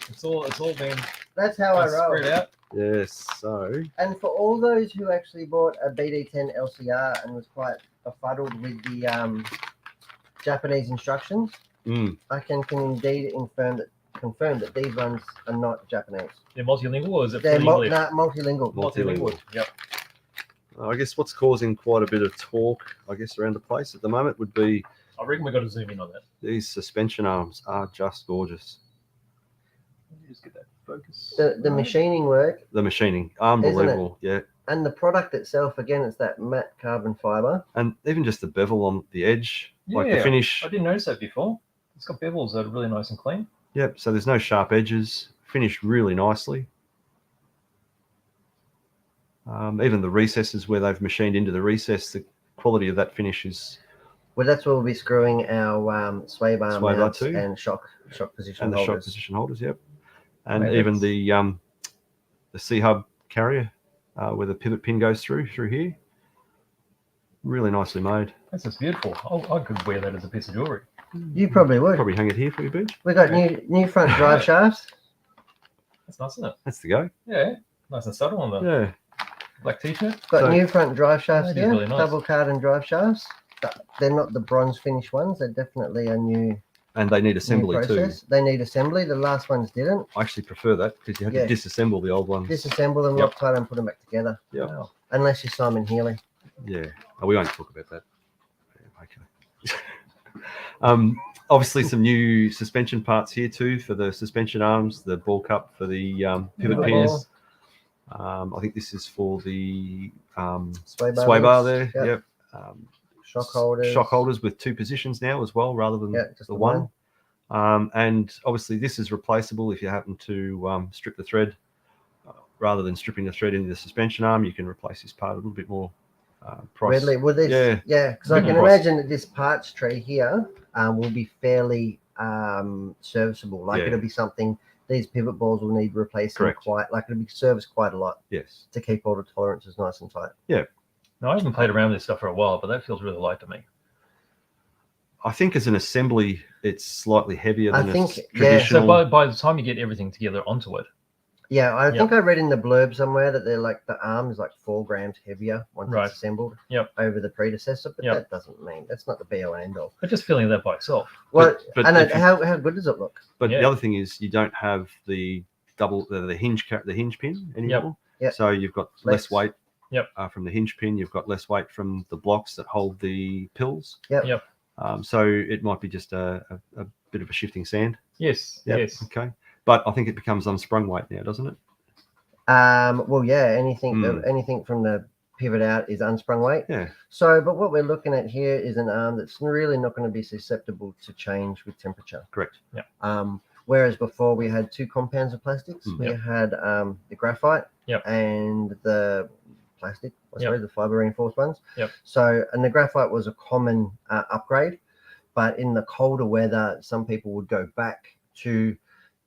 It's all been That's how I roll. spread out. Yes. So And for all those who actually bought a BD10 LCR and was quite befuddled with the Japanese instructions, I can indeed confirm that these ones are not Japanese. They're multilingual or is it They're fully English? multilingual. Multilingual. Yep. I guess what's causing quite a bit of talk, I guess, around the place at the moment would be I reckon we've got to zoom in on that. these suspension arms are just gorgeous. Let me just get that focus. The machining work The machining, unbelievable. Yeah. and the product itself, again, it's that matte carbon fiber. And even just the bevel on the edge, like the Yeah. finish. I didn't notice that before. It's got bevels that are really nice and clean. Yep. So there's no sharp edges. Finished really nicely. Even the recesses where they've machined into the recess, the quality of that finish is. Well, that's where we'll be screwing our sway bar mounts too. and shock position And the holders. shock position holders, yep. And Right, even the C-hub carrier where the pivot pin goes through here. Really nicely made. That's just beautiful. I could wear that as a piece of jewelry. You probably would. Probably hang it here for your beach. We got new front drive shafts. That's nice, isn't it? That's the go. Yeah, nice and subtle on the Yeah. black t-shirt. Got So- new front drive shafts That is here. really nice. Double carbon drive shafts. They're not the bronze finish ones. They're definitely a new And they need new assembly too. process. They need assembly. The last ones didn't. I actually prefer that because you had Yeah. to disassemble the old ones. Disassemble them, Yep. Loctite, and put them back together. Yep. Wow. Unless you're Simon Healy. Yeah. Oh, we won't talk about that. Yeah, okay. Obviously some new suspension parts here too for the suspension arms, the ball cup for the pivot Yeah. pins. I think this is for the Sway bar. sway bar links. there. Yep. Shock holders. Shock holders with 2 positions now as well, rather than Yeah, just the the one. And obviously this is replaceable if you happen to strip the thread. Rather than stripping the thread into the suspension arm, you can replace this part a little bit more price. Readily. Well, this, Yeah. because I Bit can more price. imagine that this parts tray here will be fairly serviceable. Like Yeah. it'll be something. These pivot balls will need replacing Correct. quite. Like it'll be serviced quite a lot Yes. to keep all the tolerances nice and tight. No, I haven't played around with this stuff for a while, but that feels really light to me. I think as an assembly, it's slightly heavier I than think, a yeah. traditional. So by the time you get everything together onto it, Yeah, I Yep. think I read in the blurb somewhere that they're like the arm is like 4 grams heavier once Right. it's assembled. Yep. Over the predecessor, but Yep. that doesn't mean that's not the be all end all. but just feeling that by itself. Well, but and if you- how good does it look? But Yeah. the other thing is you don't have the the hinge pin anymore. Yep. So you've got Flex. less weight. Yep. From the hinge pin, you've got less weight from the blocks that hold the pills. Yep. Yep. So it might be just a bit of a shifting sand. Yes. Yep. Yes. Okay. But I think it becomes unsprung weight now, doesn't it? Well, yeah, anything Mm. anything from the pivot out is unsprung weight. Yeah. So, but what we're looking at here is an arm that's really not going to be susceptible to change with temperature. Correct. Whereas before we had 2 compounds of plastics. Mm. We had the graphite Yep. and the plastic, I Yep. suppose, the fiber reinforced ones. Yep. So, and the graphite was a common upgrade, but in the colder weather, some people would go back to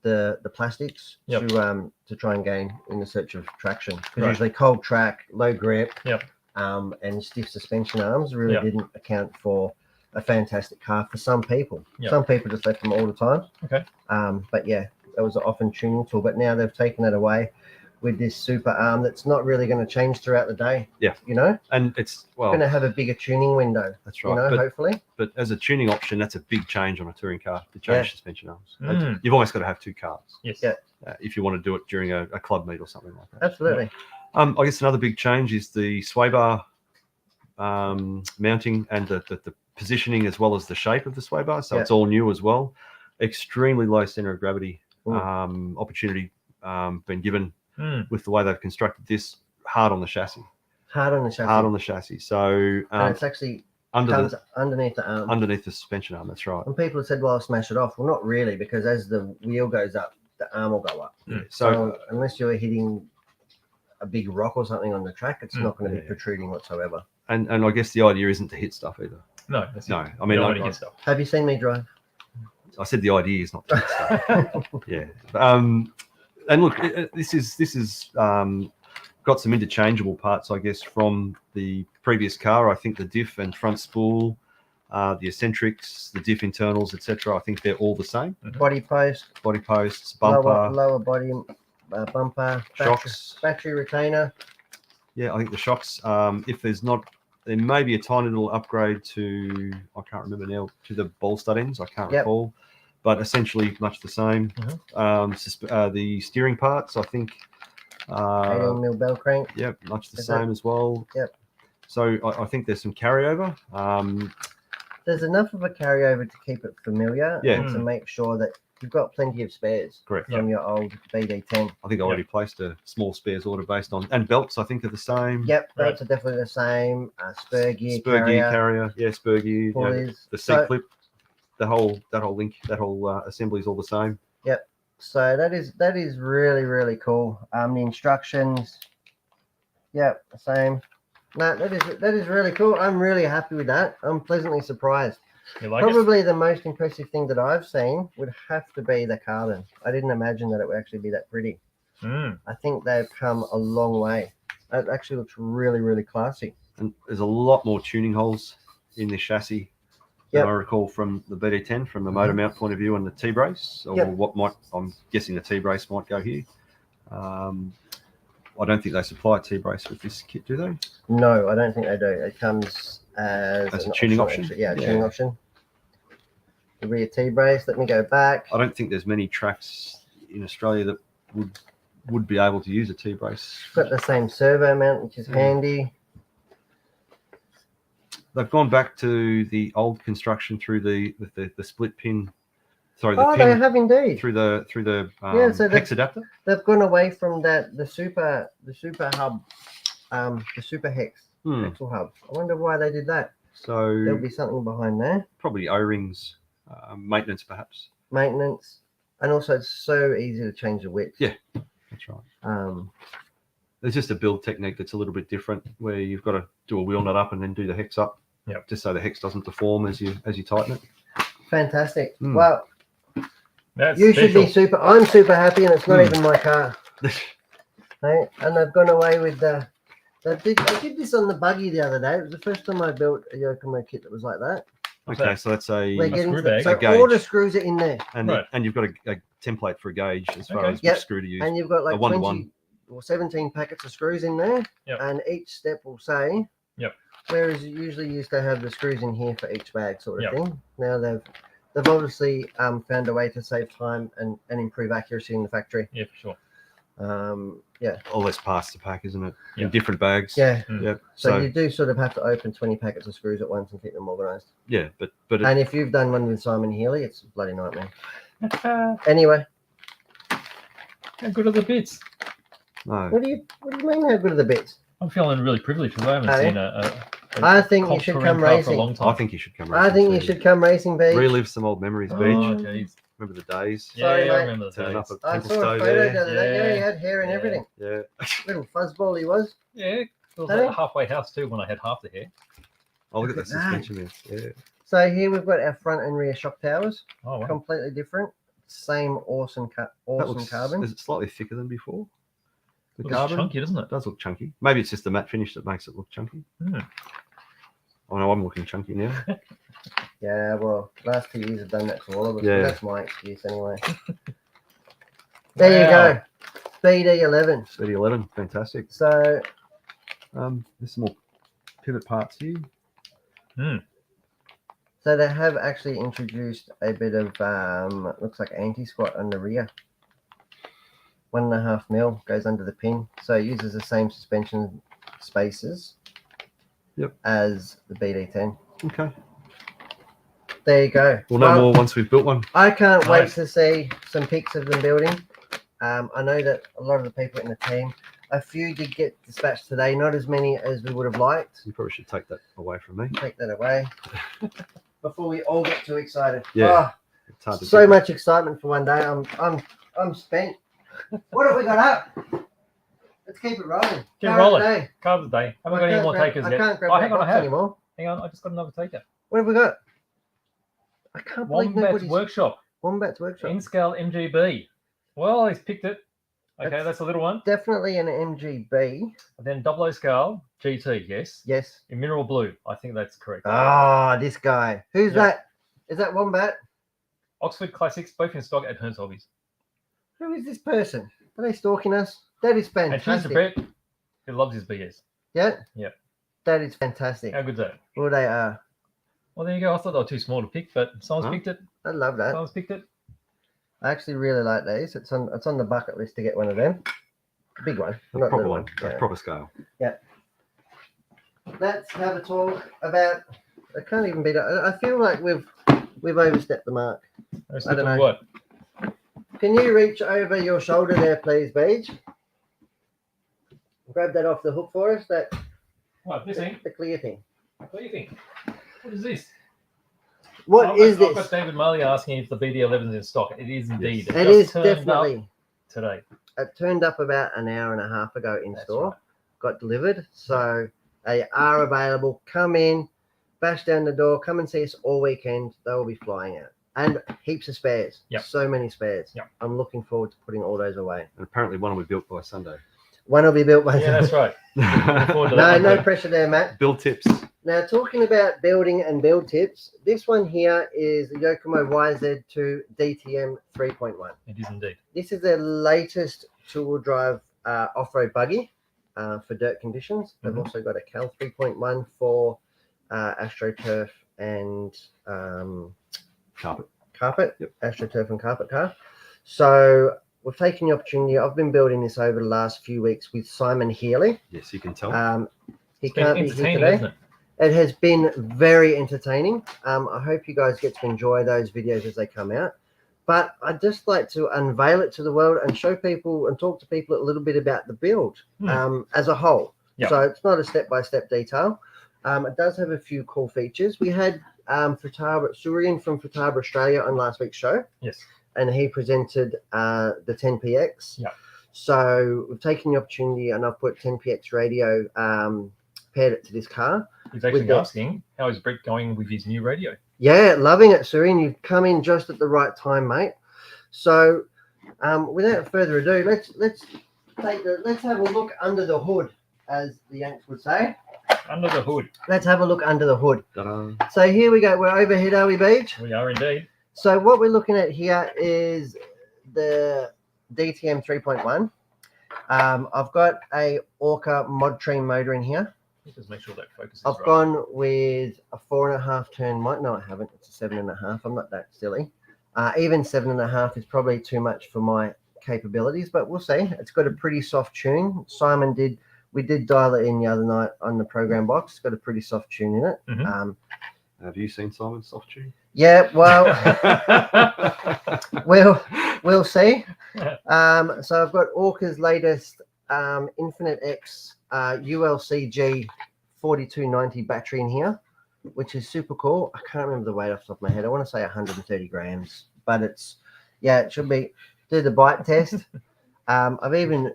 the plastics Yep. to try and gain in the search of traction. Because Right. usually cold track, low grip, Yep. and stiff suspension arms really Yep. didn't account for a fantastic car for some people. Yep. Some people just left them all the time. Okay. But yeah, that was an often tuning tool. But now they've taken that away with this super arm that's not really going to change throughout the day. Yeah. You know, And it's going to have a bigger tuning window. that's You right. know, but hopefully. as a tuning option, that's a big change on a touring car to change Yeah. suspension arms. Mm. You've always got to have 2 cars Yes. Yeah. if you want to do it during a club meet or something like that. Absolutely. I guess another big change is the sway bar mounting and the positioning as well as the shape of the sway bar. So Yeah. it's all new as well. Extremely low center of gravity Mm. opportunity been given Mm. with the way they've constructed this. Hard on the chassis. Hard on the chassis. Hard on the chassis. So and it's actually comes underneath the arm. underneath the suspension arm. That's right. And people have said, well, I'll smash it off. Well, not really, because as the wheel goes up, the arm will go up. Mm. So unless you're hitting a big rock or something on the track, it's Mm. not going to be Yeah. protruding whatsoever. and I guess the idea isn't to hit stuff either. No. That's No, it. I mean, You don't I- want to I- get stuff. Have you seen me drive? I said the idea is not to hit stuff. Yeah. And look, this is got some interchangeable parts, I guess, from the previous car. I think the diff and front spool, the eccentrics, the diff internals, etc. I think they're all the same. Body post, Body posts, bumper, lower body bumper, shocks. battery retainer. Yeah, I think the shocks. If there's not, there may be a tiny little upgrade to, I can't remember now, to the ball stud ends. I can't Yep. recall, but essentially much the same. The steering parts, I think. 18 mil bell crank. Yep, much the Is same as well. Yep. So I think there's some carryover. There's enough of a carryover to keep it familiar Yeah. and to make sure that you've got plenty of spares Correct. from your old BD10. I think I already placed a small spares order based on, and belts I think are the same. Yep, Right. belts are definitely the same. Spur gear, Spur gear carrier, carrier, yeah, spur gear. pulleys. The seat So- clip, that whole link, that whole assembly is all the same. So that is really, really cool. The instructions, yeah, same. No, that is really cool. I'm really happy with that. I'm pleasantly surprised. You like it? Probably the most impressive thing that I've seen would have to be the carbon. I didn't imagine that it would actually be that pretty. Mm. I think they've come a long way. It actually looks really, really classy. And there's a lot more tuning holes in this chassis than Yep. I recall from the BD10 from the motor mount point of view and the T-brace, or Yep. what might, I'm guessing the T-brace might go here. I don't think they supply a T-brace with this kit, do they? No, I don't think they do. It comes as As a an tuning option? actually. Yeah, tuning option. The rear T-brace. Let me go back. I don't think there's many tracks in Australia that would be able to use a T-brace. Got the same servo mount, which is handy. They've gone back to the old construction through the split pin. Sorry, the Oh, pin they have indeed. through the Yeah, so hex adapter. They've gone away from the super hub, the super hex hexel hub. I wonder why they did that. So There'll be something behind there. probably O-rings, maintenance perhaps. Maintenance, and also it's so easy to change the width. Yeah. That's right. There's just a build technique that's a little bit different, where you've got to do a wheel nut up and then do the hex up. Yeah. Just so the hex doesn't deform as you tighten it. Fantastic. Mm. Well, That's you should be special. super. I'm super happy, and it's not Mm. even my car. Right? And they've gone away with the. They did this on the Buggy the other day. It was the first time I built a Yokomo kit that was like that. What's Okay, that? so that's a We're getting screw to, bag. so A gauge. all the screws are in there, and Right. and you've got a template for a gauge as far Okay. as Yep. which screw to use. and you've got like A 1-to-1. 20 or 17 packets of screws in there, Yep. and each step will say. Yep. Whereas you usually used to have the screws in here for each bag, sort of Yep. thing. Now they've obviously found a way to save time and improve accuracy in the factory. Yeah, for sure. Yeah. All less parts to pack, isn't it? Yeah. In different bags. Yeah. Yep. So you do sort of have to open 20 packets of screws at once and keep them organized. yeah, but it, And if you've done one with Simon Healy, it's a bloody nightmare. Anyway, How good are the bits? no. what do you mean? How good are the bits? I'm feeling really privileged because I haven't Hey. seen a I think you Colt should touring come car for a racing. long time. I think you should come. I racing think you too. should come racing, Beach. relive some old memories, Oh, Beach. jeez. Remember the days? Yeah, Sorry, I mate. remember the Turn up days. at I Temple saw a Stowe photo the there. other day. Yeah, he Yeah. had hair and Yeah. everything. Yeah. Little fuzzball he was. Yeah, it was Hey. like a halfway house too when I had half the hair. Oh, look at that Look at that. suspension there. Yeah. So here we've got our front and rear shock towers, Oh, wow. completely different. Same awesome That awesome looks, carbon. is it slightly thicker than before? The Looks carbon chunky, doesn't it? does look chunky. Maybe it's just the matte finish that makes it look chunky. Hmm. Oh no, I'm looking chunky now. Yeah, well, last 2 years have done that to all of us. Yeah. That's my excuse anyway. There you go. BD11. Speedy 11, fantastic. So There's some more pivot parts here. so they have actually introduced a bit of looks like anti-squat on the rear. 1.5 mil goes under the pin, so it uses the same suspension spaces as the BD10. Okay. There you go. We'll know more once we've built one. I can't wait Nice. to see some pics of them building. I know that a lot of the people in the team, a few did get dispatched today, not as many as we would have liked. You probably should take that away from me. Take that away before we all get too excited. Yeah. It's hard to So do. much excitement for one day. I'm spent. What have we got up? Let's keep it rolling. Keep Car rolling. today. Carb today. Haven't I got any can't more grab- takers I yet. can't grab Oh, that hang on, I box have. anymore. Hang on, I just got another taker. What have we got? I can't believe Wombat's nobody's Workshop. Wombat's Workshop. In-scale MGB. Well, he's picked it. Okay, that's a little one. Definitely an MGB. Then 00 scale GT, yes. Yes. In mineral blue. I think that's correct. Ah, this guy. Who's Yeah. that? Is that Wombat? Oxford Classics, both in stock at Hearns Hobbies. Who is this person? Are they stalking us? That is And choose fantastic. the Brett, who loves his BS. Yeah? Yeah. That is fantastic. How good's that? Well, they are. Well, there you go. I thought they were too small to pick, but someone's Huh? picked it. I love that. Someone's picked it. I actually really like these. It's on the bucket list to get one of them. Big one. A Not proper little one. one. A Yeah. proper scale. Let's have a talk about. I can't even beat it. I feel like we've overstepped the mark. I don't know. What? Can you reach over your shoulder there, please, Beach? Grab that off the hook for us. What, this thing? The clear thing. What do you think? What is this? What is I've got this? David Marley asking if the BD11 is in stock. It is indeed. Yes. It just is turned up definitely. today. It turned up about an hour and a half ago in That's store. right. Got delivered. So they are available. Come in, bash down the door, come and see us all weekend. They will be flying out. And heaps of spares. Yep. So many spares. Yep. I'm looking forward to putting all those away. And apparently one will be built by Sunday. One will be built by Yeah, that's right. Looking forward to No, that one, no pressure there, Matt. Build tips. Now, talking about building and build tips, this one here is the YOKOMO YZ2 DTM 3.1. It is indeed. This is their latest two-wheel drive off-road buggy for dirt conditions. They've Mhm. also got a Cal 3.1 for AstroTurf and Carpet. Yep. AstroTurf and carpet car. So we've taken the opportunity. I've been building this over the last few weeks with Simon Healy. Yes, you can tell. He It's been can't be here entertaining, today. hasn't it? It has been very entertaining. I hope you guys get to enjoy those videos as they come out. But I'd just like to unveil it to the world and show people and talk to people a little bit about the build as a whole. Yep. So it's not a step-by-step detail. It does have a few cool features. We had Surian from Futaba Australia on last week's show. Yes. And he presented the 10PX. Yeah. So we've taken the opportunity and I've put 10PX radio, paired it to this car. He's actually the- asking how is Brett going with his new radio. Yeah, loving it, Surian. You've come in just at the right time, mate. So without further ado, let's have a look under the hood, as the Yanks would say. Under the hood. Let's have a look under the hood. Ta-da. So here we go. We're overhead, are we, Beach? We are indeed. So what we're looking at here is the DTM 3.1. I've got a Orca mod train motor in here. Just make sure that focus is I've right. gone with a 4.5 turn mic. No, I haven't. It's a 7.5. I'm not that silly. Even 7.5 is probably too much for my capabilities, but we'll see. It's got a pretty soft tune. We did dial it in the other night on the program box. It's got a pretty soft tune in it. Mhm. Have you seen Simon's soft tune? Yeah, well, we'll see. So I've got Orca's latest Infinite X ULCG 4290 battery in here, which is super cool. I can't remember the weight off the top of my head. I want to say 130 grams, but it should be. Do the bite test. I've even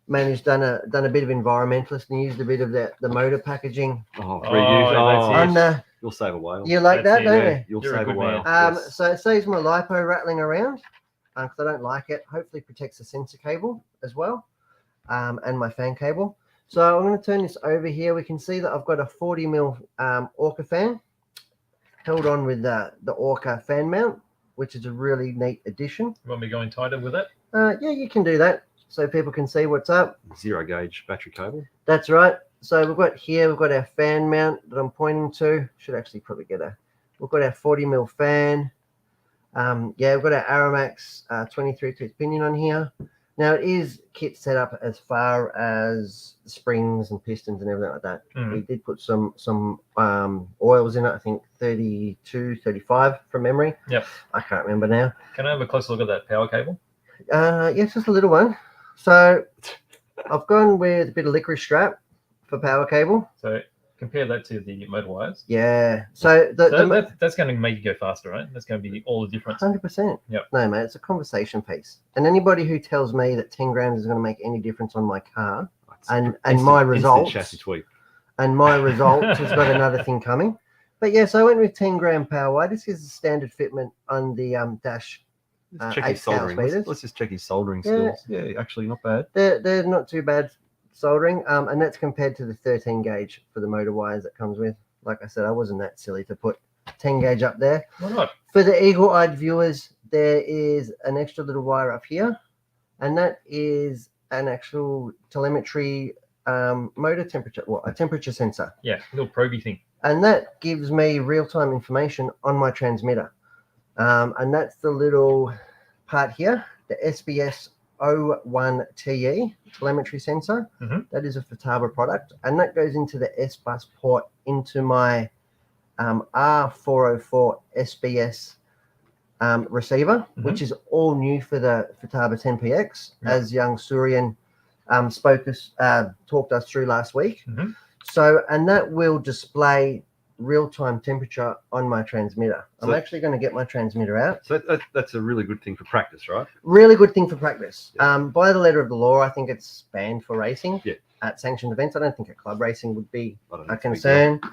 done a bit of environmentalist and used a bit of the motor packaging Oh, Oh, reuse. that's Oh, it. on the. you'll save a whale. You like That's that, it, don't Yeah, you? you'll You're a save a good whale. man. Yes. So it saves my lipo rattling around because I don't like it. Hopefully protects the sensor cable as well, and my fan cable. So I'm going to turn this over here. We can see that I've got a 40mm Orca fan held on with the Orca fan mount, which is a really neat addition. You want me going tighter with it? Yeah, you can do that so people can see what's up. Zero gauge battery cable. That's right. So we've got our fan mount that I'm pointing to. Should actually probably we've got our 40mm fan. We've got our Aramax 23 tooth pinion on here. Now it is kit set up as far as the springs and pistons and everything like that. We did put some oils in it. I think 32, 35 from memory. Yep. I can't remember now. Can I have a closer look at that power cable? Yes, just a little one. So I've gone with a bit of licorice strap for power cable. So compare that to the motor wires. Yeah. So That's going to make you go faster, right? That's going to be all the difference. 100%. Yep. No, mate, it's a conversation piece. And anybody who tells me that 10 grams is going to make any difference on my car and my results, Chassis tweak. and my results has got another thing coming. But yeah, so I went with 10 gram power wire. This is the standard fitment on the dash. Let's check his 8 scale soldering. speeders. Let's just check his soldering Yeah. skills. Yeah, actually not bad. They're not too bad soldering, and that's compared to the 13 gauge for the motor wires that comes with. Like I said, I wasn't that silly to put 10 gauge up there. Why not? For the eagle-eyed viewers, there is an extra little wire up here, and that is an actual telemetry motor temperature, a temperature sensor, Yeah, little probey thing. and that gives me real-time information on my transmitter. And that's the little part here, the SBS 01TE telemetry sensor. Mhm. That is a Futaba product, and that goes into the S bus port into my R404 SBS receiver, which is all new for the Futaba 10PX, Yeah. as young Surian talked us through last week. Mhm. So, and that will display real-time temperature on my transmitter. I'm So- actually going to get my transmitter out. So that's a really good thing for practice, right? Really good thing for practice. Yeah. By the letter of the law, I think it's banned for racing Yeah. at sanctioned events. I don't think at club racing would be I don't a think it's a big deal.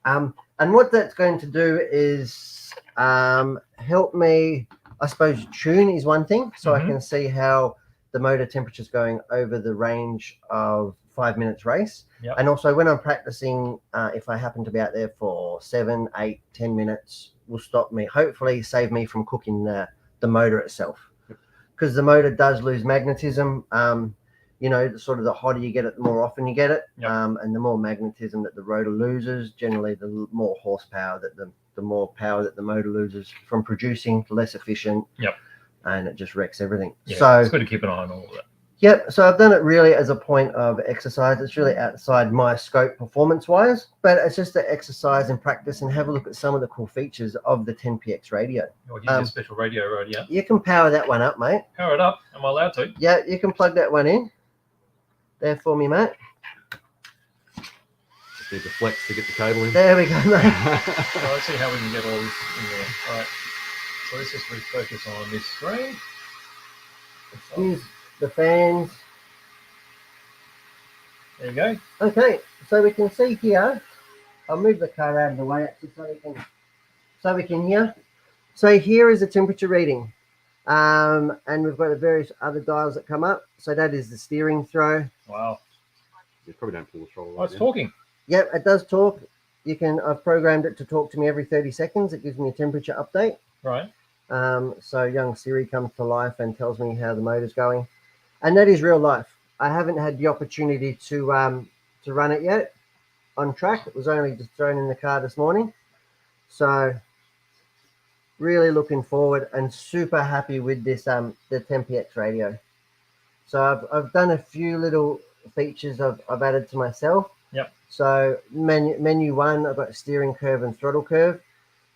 concern. And what that's going to do is help me, I suppose, tune is one thing. So I Mhm. can see how the motor temperature is going over the range of 5 minutes race. Yep. And also when I'm practicing, if I happen to be out there for 7, 8, 10 minutes, will stop me, hopefully save me from cooking the motor itself. Because the motor does lose magnetism. Sort of the hotter you get it, the more often you get it. Yep. And the more magnetism that the rotor loses, generally the more horsepower that the more power that the motor loses from producing, less efficient. Yep. And it just wrecks everything. Yeah, So it's good to keep an eye on all of that. yep. So I've done it really as a point of exercise. It's really outside my scope performance-wise, but it's just to exercise and practice and have a look at some of the cool features of the 10PX radio. Or use your special radio radio. You can power that one up, mate. Power it up. Am I allowed to? Yeah, you can plug that one in. There for me, mate. Just need to flex to get the cable in. There we go, mate. So let's see how we can get all this in there. All right. So let's just refocus on this screen. Use the fans. There you go. Okay, so we can see here. I'll move the car out of the way actually so we can hear. So here is the temperature reading. And we've got the various other dials that come up. So that is the steering throw. Wow. You probably don't pull the throttle. Oh, it's right talking. Yep, it does talk. I've programmed it to talk to me every 30 seconds. It gives me a temperature update. Right. So young Siri comes to life and tells me how the motor's going. And that is real life. I haven't had the opportunity to run it yet on track. It was only just thrown in the car this morning. So really looking forward and super happy with this the 10PX radio. So I've done a few little features I've added to myself. Yep. So menu 1, I've got steering curve and throttle curve.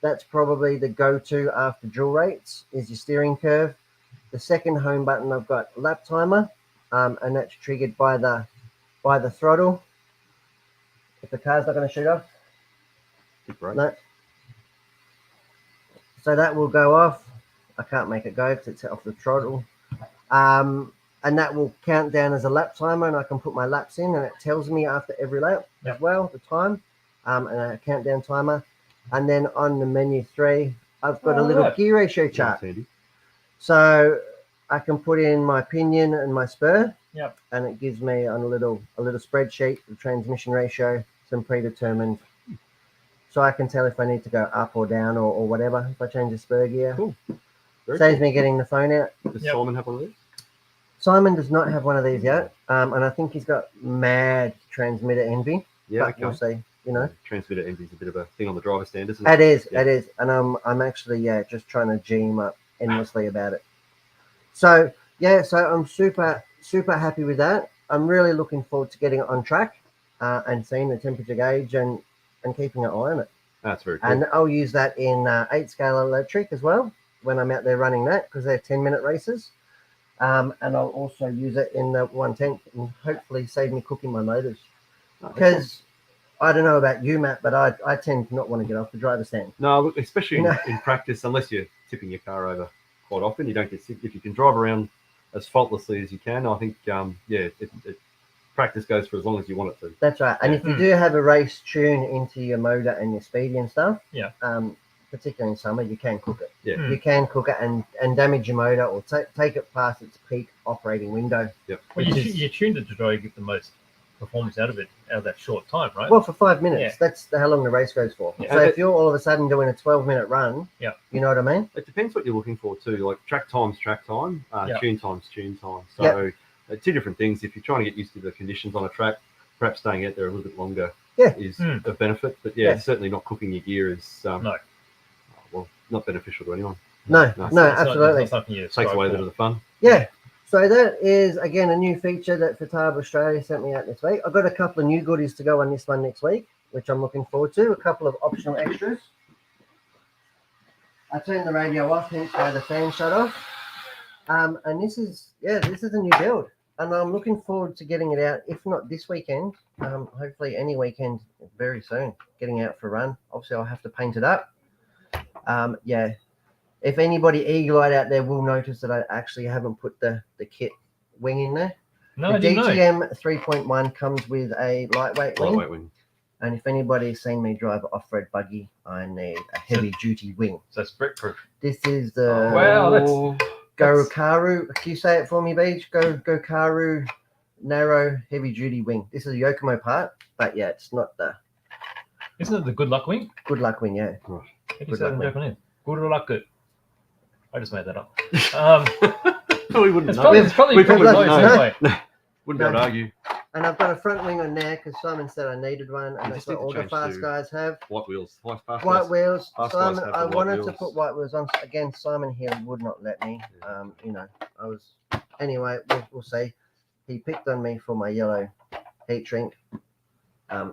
That's probably the go-to after dual rates is your steering curve. The second home button, I've got lap timer, and that's triggered by the throttle. If the car's not going to shoot off, Right. no. So that will go off. I can't make it go because it's off the throttle. And that will count down as a lap timer, and I can put my laps in, and it tells me after every lap as well the time, and a countdown timer. And then on the menu 3, I've got a little gear ratio chart. Yeah, handy. So I can put in my pinion and my spur. Yep. And it gives me on a little spreadsheet the transmission ratio, some predetermined. So I can tell if I need to go up or down or whatever if I change the spur gear. Cool. Very Saves cool. me getting the phone out. Does Yep. Simon have one of these? Simon does not have one of these yet, and I think he's got mad transmitter envy. Yeah, But we'll see. You know, Transmitter envy is a bit of a thing on the driver stand, isn't it is, Yeah. it is, and I'm actually just trying to G him up endlessly about it. So I'm super happy with that. I'm really looking forward to getting it on track and seeing the temperature gauge and keeping an eye on it. That's very cool. And I'll use that in 8-scale electric as well when I'm out there running that because they're 10-minute races. And I'll also use it in the 110 and hopefully save me cooking my motors. Because I don't know about you, Matt, but I tend to not want to get off the driver's stand. No, look, especially No. in practice, unless you're tipping your car over quite often, you don't get sick. If you can drive around as faultlessly as you can, I think, practice goes for as long as you want it to. That's right. And if you do have a race tune into your motor and your speedy and stuff, particularly in summer, you can cook it. Yeah. You can cook it and damage your motor or take it past its peak operating window. Yep. Well, you tuned it to try to get the most performance out of that short time, right? Well, for 5 minutes. Yeah. That's how long the race goes for. Yeah. So if you're all of a sudden doing a 12-minute run, Yeah. you know what I mean? It depends what you're looking for too. Like track time, Yeah. tune time. So two different things. If you're trying to get used to the conditions on a track, perhaps staying out there a little bit longer is a benefit. But certainly not cooking your gear is not beneficial to anyone. No, It's absolutely. not something you Takes strive away a for. bit of the fun. Yeah. So that is, again, a new feature that Fatab Australia sent me out this week. I've got a couple of new goodies to go on this one next week, which I'm looking forward to. A couple of optional extras. I turned the radio off, hence why the fan shut off. And this is a new build. and I'm looking forward to getting it out. If not this weekend, hopefully any weekend very soon. Getting out for a run. Obviously, I'll have to paint it up. Yeah. If anybody eagle-eyed out there will notice that I actually haven't put the kit wing in there. No, The I didn't know. DTM 3.1 comes with a lightweight wing. Lightweight wing. And if anybody's seen me drive an off-road buggy, I need a heavy-duty wing. So it's brick proof. This is the Wow, that's Gokaru. Can you say it for me, Beach? Gokaru narrow heavy-duty wing. This is a Yokomo part, but yeah, it's not the Isn't it the good luck wing? good luck wing. Yeah, How do you Good say that in luck wing. Japanese? Good luck. I just made that up. We wouldn't It's know. probably, it's probably We pretty probably close know. anyway. Wouldn't be able to argue. and I've got a front wing on there because Simon said I needed one, You and that's just what need to all the change fast to- guys have. White wheels. White wheels. fast guys Simon, have I the white wanted to wheels. put white wheels on. Again, Simon here would not let me. You know, I was anyway. We'll see. He picked on me for my yellow heat shrink.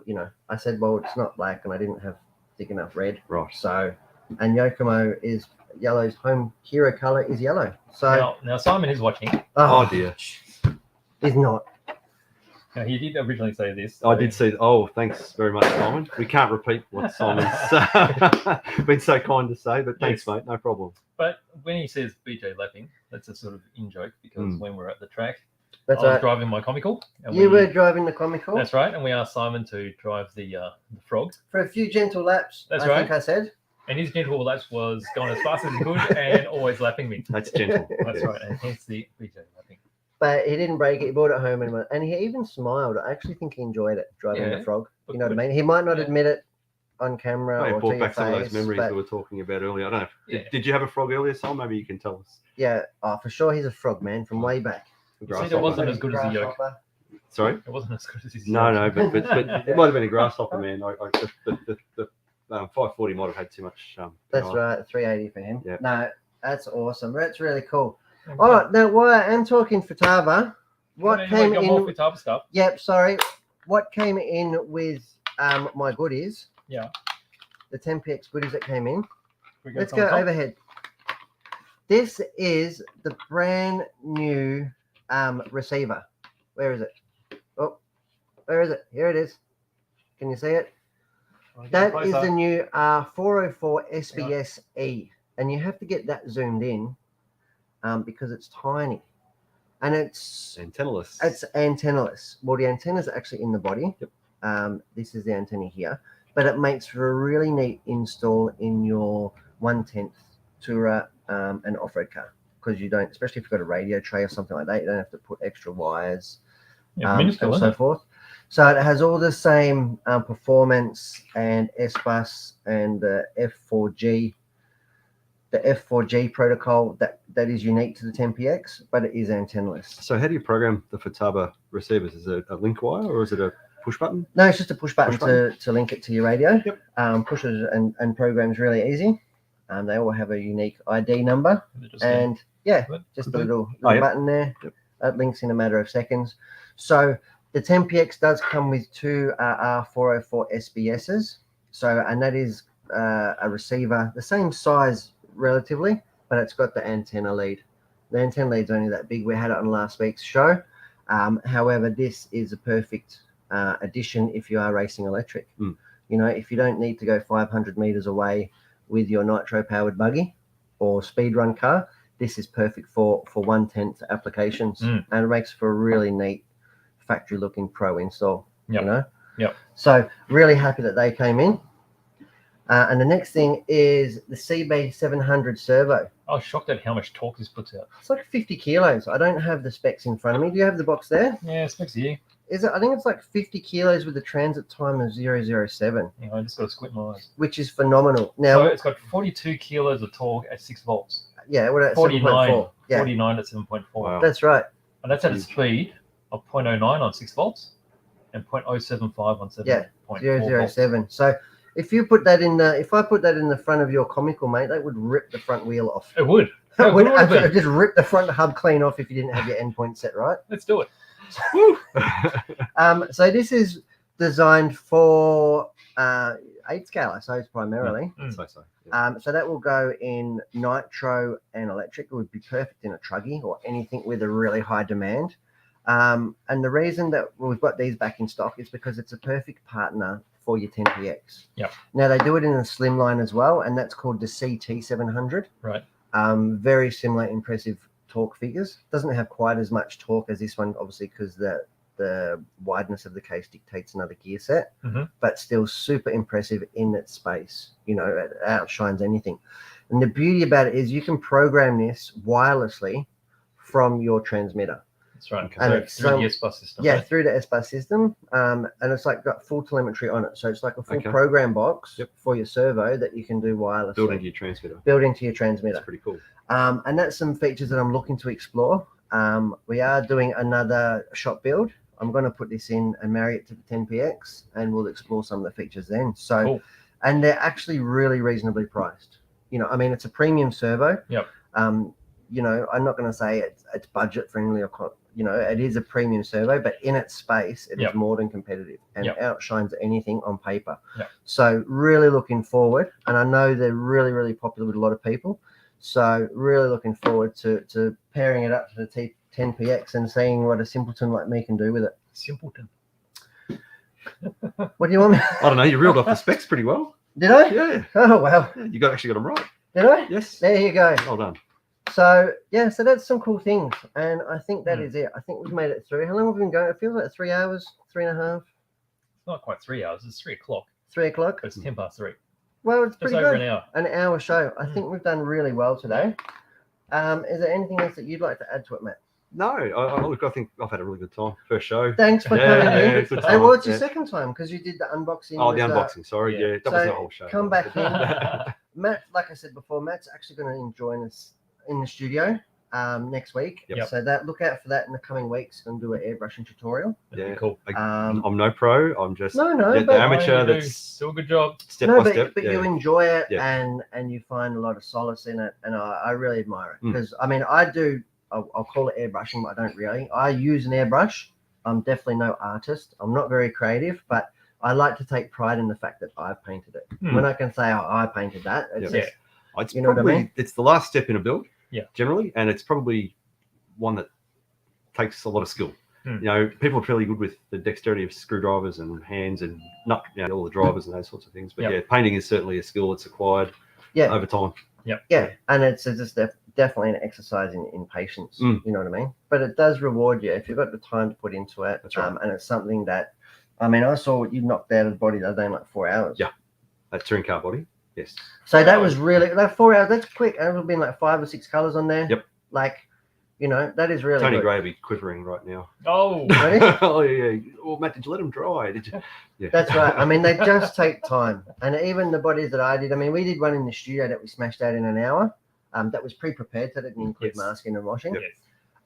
You know, I said, well, it's not black, and I didn't have thick enough red. Right. So, and Yokomo is yellow's home hero color is yellow. So, Now Simon is watching. Oh dear. he's not. Now, he did originally say this. I did see. Oh, thanks very much, Simon. We can't repeat what Simon's been so kind to say, but thanks, Yes. mate. No problem. But when he says BJ lapping, that's a sort of in joke because Mm. when we're at the track, That's I was right. driving my comical. And You we- were driving the comical That's right, and we asked Simon to drive the frog, for a few gentle laps. That's I right. think I said. and his gentle laps was going as fast as he could and always lapping me. That's gentle. That's Yes. right, and hence the BJ lapping. But he didn't break it. He brought it home and he even smiled. I actually think he enjoyed it driving Yeah. the frog. You know what I Good. mean? He might not Yeah. admit it on camera May have or to brought your back some of those face, memories but we were talking about earlier. I don't know. Yeah. Did you have a frog earlier, Simon? Maybe you can tell us. yeah, for sure he's a frog man from way back. See, Grasshopper. there wasn't as good as the yoke. Grasshopper. Sorry. It wasn't as good as his No, yoke. no, but it might have been a grasshopper, man. The 540 might have had too much. That's power. right, 380 for him. Yeah. No, that's awesome. That's really cool. Okay. All right, now while I am talking Futaba, what Well, came you got more in? Futaba stuff. Yep, sorry. What came in with my goodies? Yeah. The 10px goodies that came in. We Let's from go the top. overhead. This is the brand new receiver. Where is it? Oh, where is it? Here it is. Can you see it? I'll get That it is closer. the new 404 SBS-E, and you have to get that zoomed in because it's tiny, and it's Antennaless. antennaless. Well, the antennas are actually in the body. Yep. This is the antenna here, but it makes for a really neat install in your 1/10 tourer and off-road car because you don't, especially if you've got a radio tray or something like that, you don't have to put extra wires Yeah, minuscule, and isn't so it? forth. So it has all the same performance and S-Bus and the F4G, protocol that is unique to the 10px, but it is antennaless. So how do you program the Futaba receivers? Is it a link wire or is it a push button? No, it's just a push button, Push button? to link it to your radio. Yep. Pushes and programs really easy. They all have a unique ID number. Is it just And yeah, Good. just a Good. little Oh, yep. button there. Yep. It links in a matter of seconds. So the 10px does come with two R404 SBSs. So, and that is a receiver, the same size relatively, but it's got the antenna lead. The antenna lead's only that big. We had it on last week's show. However, this is a perfect addition if you are racing electric. Mm. You know, if you don't need to go 500 meters away with your nitro powered buggy or speed run car, this is perfect for 1/10 applications. Mm. And it makes for a really neat factory looking pro install. Yep. You know? Yep. So really happy that they came in. And the next thing is the CB700 servo. I was shocked at how much torque this puts out. It's like 50 kilos. I don't have the specs in front of me. Do you have the box there? Yeah, specs here. Is it? I think it's like 50 kilos with a transit time of 007, You know, I just got to squint my eyes. which is phenomenal. So Now, it's got 42 kilos of torque at 6 volts. yeah, we're at 49. 7.4. Yeah, 49 at 7.4. Wow. that's right. And that's at a Huge. speed of 0.09 on 6 volts and 0.075 on 7.4 Yeah, volts. 007. So if you put that in the, if I put that in the front of your comical, mate, that would rip the front wheel off. It would. That It would would have been. just rip the front hub clean off if you didn't have your endpoint set right. Let's do it. So this is designed for 8 scale, I suppose, primarily. Mm. So. Yeah. So that will go in nitro and electric. It would be perfect in a truggy or anything with a really high demand. And the reason that we've got these back in stock is because it's a perfect partner for your 10PX. Yep. Now they do it in a slim line as well, and that's called the CT700. Right. Very similar, impressive torque figures. Doesn't have quite as much torque as this one, obviously, because the wideness of the case dictates another gear set, but still super impressive in its space. You know, it outshines anything. And the beauty about it is you can program this wirelessly from your transmitter. That's right. And So through the S-Bus system. Yeah, right? through the S-Bus system. And it's like got full telemetry on it. So it's like a full Okay. program box Yep. for your servo that you can do wirelessly. Built into your transmitter. Built into your transmitter. That's pretty cool. And that's some features that I'm looking to explore. We are doing another shop build. I'm going to put this in and marry it to the 10PX, and we'll explore some of the features then. So, Cool. and they're actually really reasonably priced. You know, I mean, it's a premium servo. Yep. You know, I'm not going to say it's budget friendly or, you know, it is a premium servo, but in its space, it is more than competitive and outshines anything on paper. Yep. So really looking forward, and I know they're really, really popular with a lot of people. So really looking forward to pairing it up to the 10PX and seeing what a simpleton like me can do with it. Simpleton. What do you want me? I don't know. You reeled off the specs pretty well. Did I? Yeah. Oh, wow. You actually got them right. Did I? Yes. There you go. Well done. So, yeah, so that's some cool things. And I think that is it. I think we've made it through. How long have we been going? It feels like 3 hours, 3.5. It's not quite 3 hours. It's 3 o'clock. 3 o'clock. But it's 10 past 3. Well, it's Just pretty over good. an hour. An hour show. I think we've done really well today. Is there anything else that you'd like to add to it, Matt? No, look, I think I've had a really good time. First show. Thanks for Yeah, coming yeah, in. good Hey, time, well, it's your yeah. second time because you did the unboxing. Oh, the with, unboxing. Sorry. yeah. Yeah, that was So, the whole show. come back in. Matt, like I said before, Matt's actually going to join us in the studio next week. Yep. So that look out for that in the coming weeks. Going to do an airbrushing tutorial. That'd be Yeah. cool. I'm no pro. I'm just No, the but amateur You do that's do a good job. step no, by step. but yeah. you enjoy it Yeah. and you find a lot of solace in it, and I really admire it Mm. because I mean I'll call it airbrushing, but I don't really. I use an airbrush. I'm definitely no artist. I'm not very creative, but I like to take pride in the fact that I've painted it. Mm. When I can say, oh, I painted that, it's Yeah. just, It's You know what I probably mean? it's the last step in a build. Yeah. Generally, and it's probably one that takes a lot of skill. Hmm. You know, people are fairly good with the dexterity of screwdrivers and hands and nut, all the drivers and those sorts of things. But Yep. yeah, painting is certainly a skill that's acquired yeah, over time. yeah, and it's just definitely an exercise in patience. Mm. You know what I mean? But it does reward you if you've got the time to put into it. That's right. And it's something that, I mean, I saw what you knocked out of the body the other day in like 4 hours. Yeah. That touring car body. Yes. So that was really like 4 hours. That's quick. And there'll been like 5 or 6 colors on there. Yep. Like, you know, that is really Tony good. Gray will be quivering right now. Oh, Ready? Oh yeah. Well, Matt, did you let them dry? Did you? Yeah. That's right. I mean, they just take time. And even the bodies that I did, I mean, we did one in the studio that we smashed out in an hour. That was pre-prepared, so that didn't include Yes. masking and washing. yes.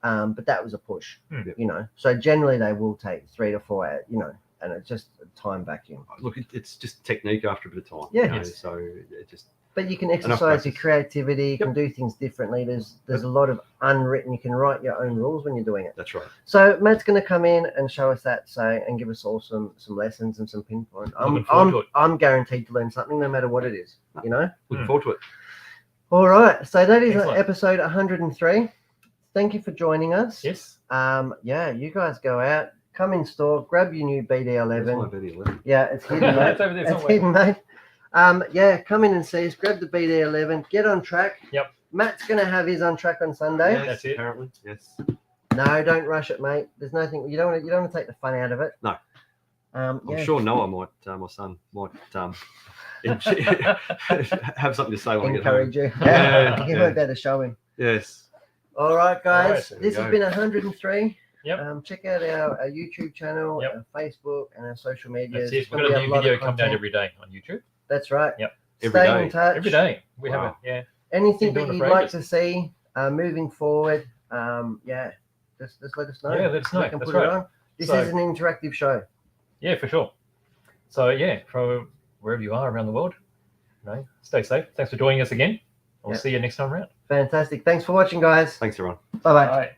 But that was a push, Hmm. you know. So generally they will take 3 to 4 hours, you know, and it's just a time vacuum. Look, it's just technique after a bit of time. Yeah. You know, Yes. so it just But you can exercise your practice. creativity. You can do things differently. There's a lot of unwritten. You can write your own rules when you're doing it. that's right. So Matt's going to come in and show us that, and give us all some lessons and some pinpoint. Looking forward to it. I'm guaranteed to learn something no matter what it is. You know. Looking forward to it. All right. So that is Excellent. episode 103. Thank you for joining us. Yes. Yeah, you guys go out, come in store, grab your new There's my BD11. BD11. Yeah, it's hidden, mate. It's over there It's somewhere. hidden, mate. Yeah, come in and see us. Grab the BD11. Get on track. Yep. Matt's gonna have his on track on Sunday. Yes, That's it. Apparently, yes. No, don't rush it, mate. There's nothing. You don't want to take the fun out of it. No. Yeah. I'm sure Noah might, my son might have something to say when I get home. Encourage you. Yeah, You yeah. might better show him. Yes. All right, guys. there we This has go. been 103. Yep. Check out our YouTube channel, Yep. our Facebook, and our social medias. That's it. We've Gonna got be a new lot of video come down content. every day on YouTube. That's right. Yep. Every Stay day. in touch. Every day. We have it. Wow. Yeah. Anything Been that doing you'd it for like ages. to see moving forward, yeah, just let us know. Yeah, let us know. We can That's put it right. on. This So- is an interactive show. Yeah, for sure. So yeah, from wherever you are around the world, stay safe. Thanks for joining us again. We'll Yep. see you next time around. Fantastic. Thanks for watching, guys. Thanks, everyone. Bye bye. Bye.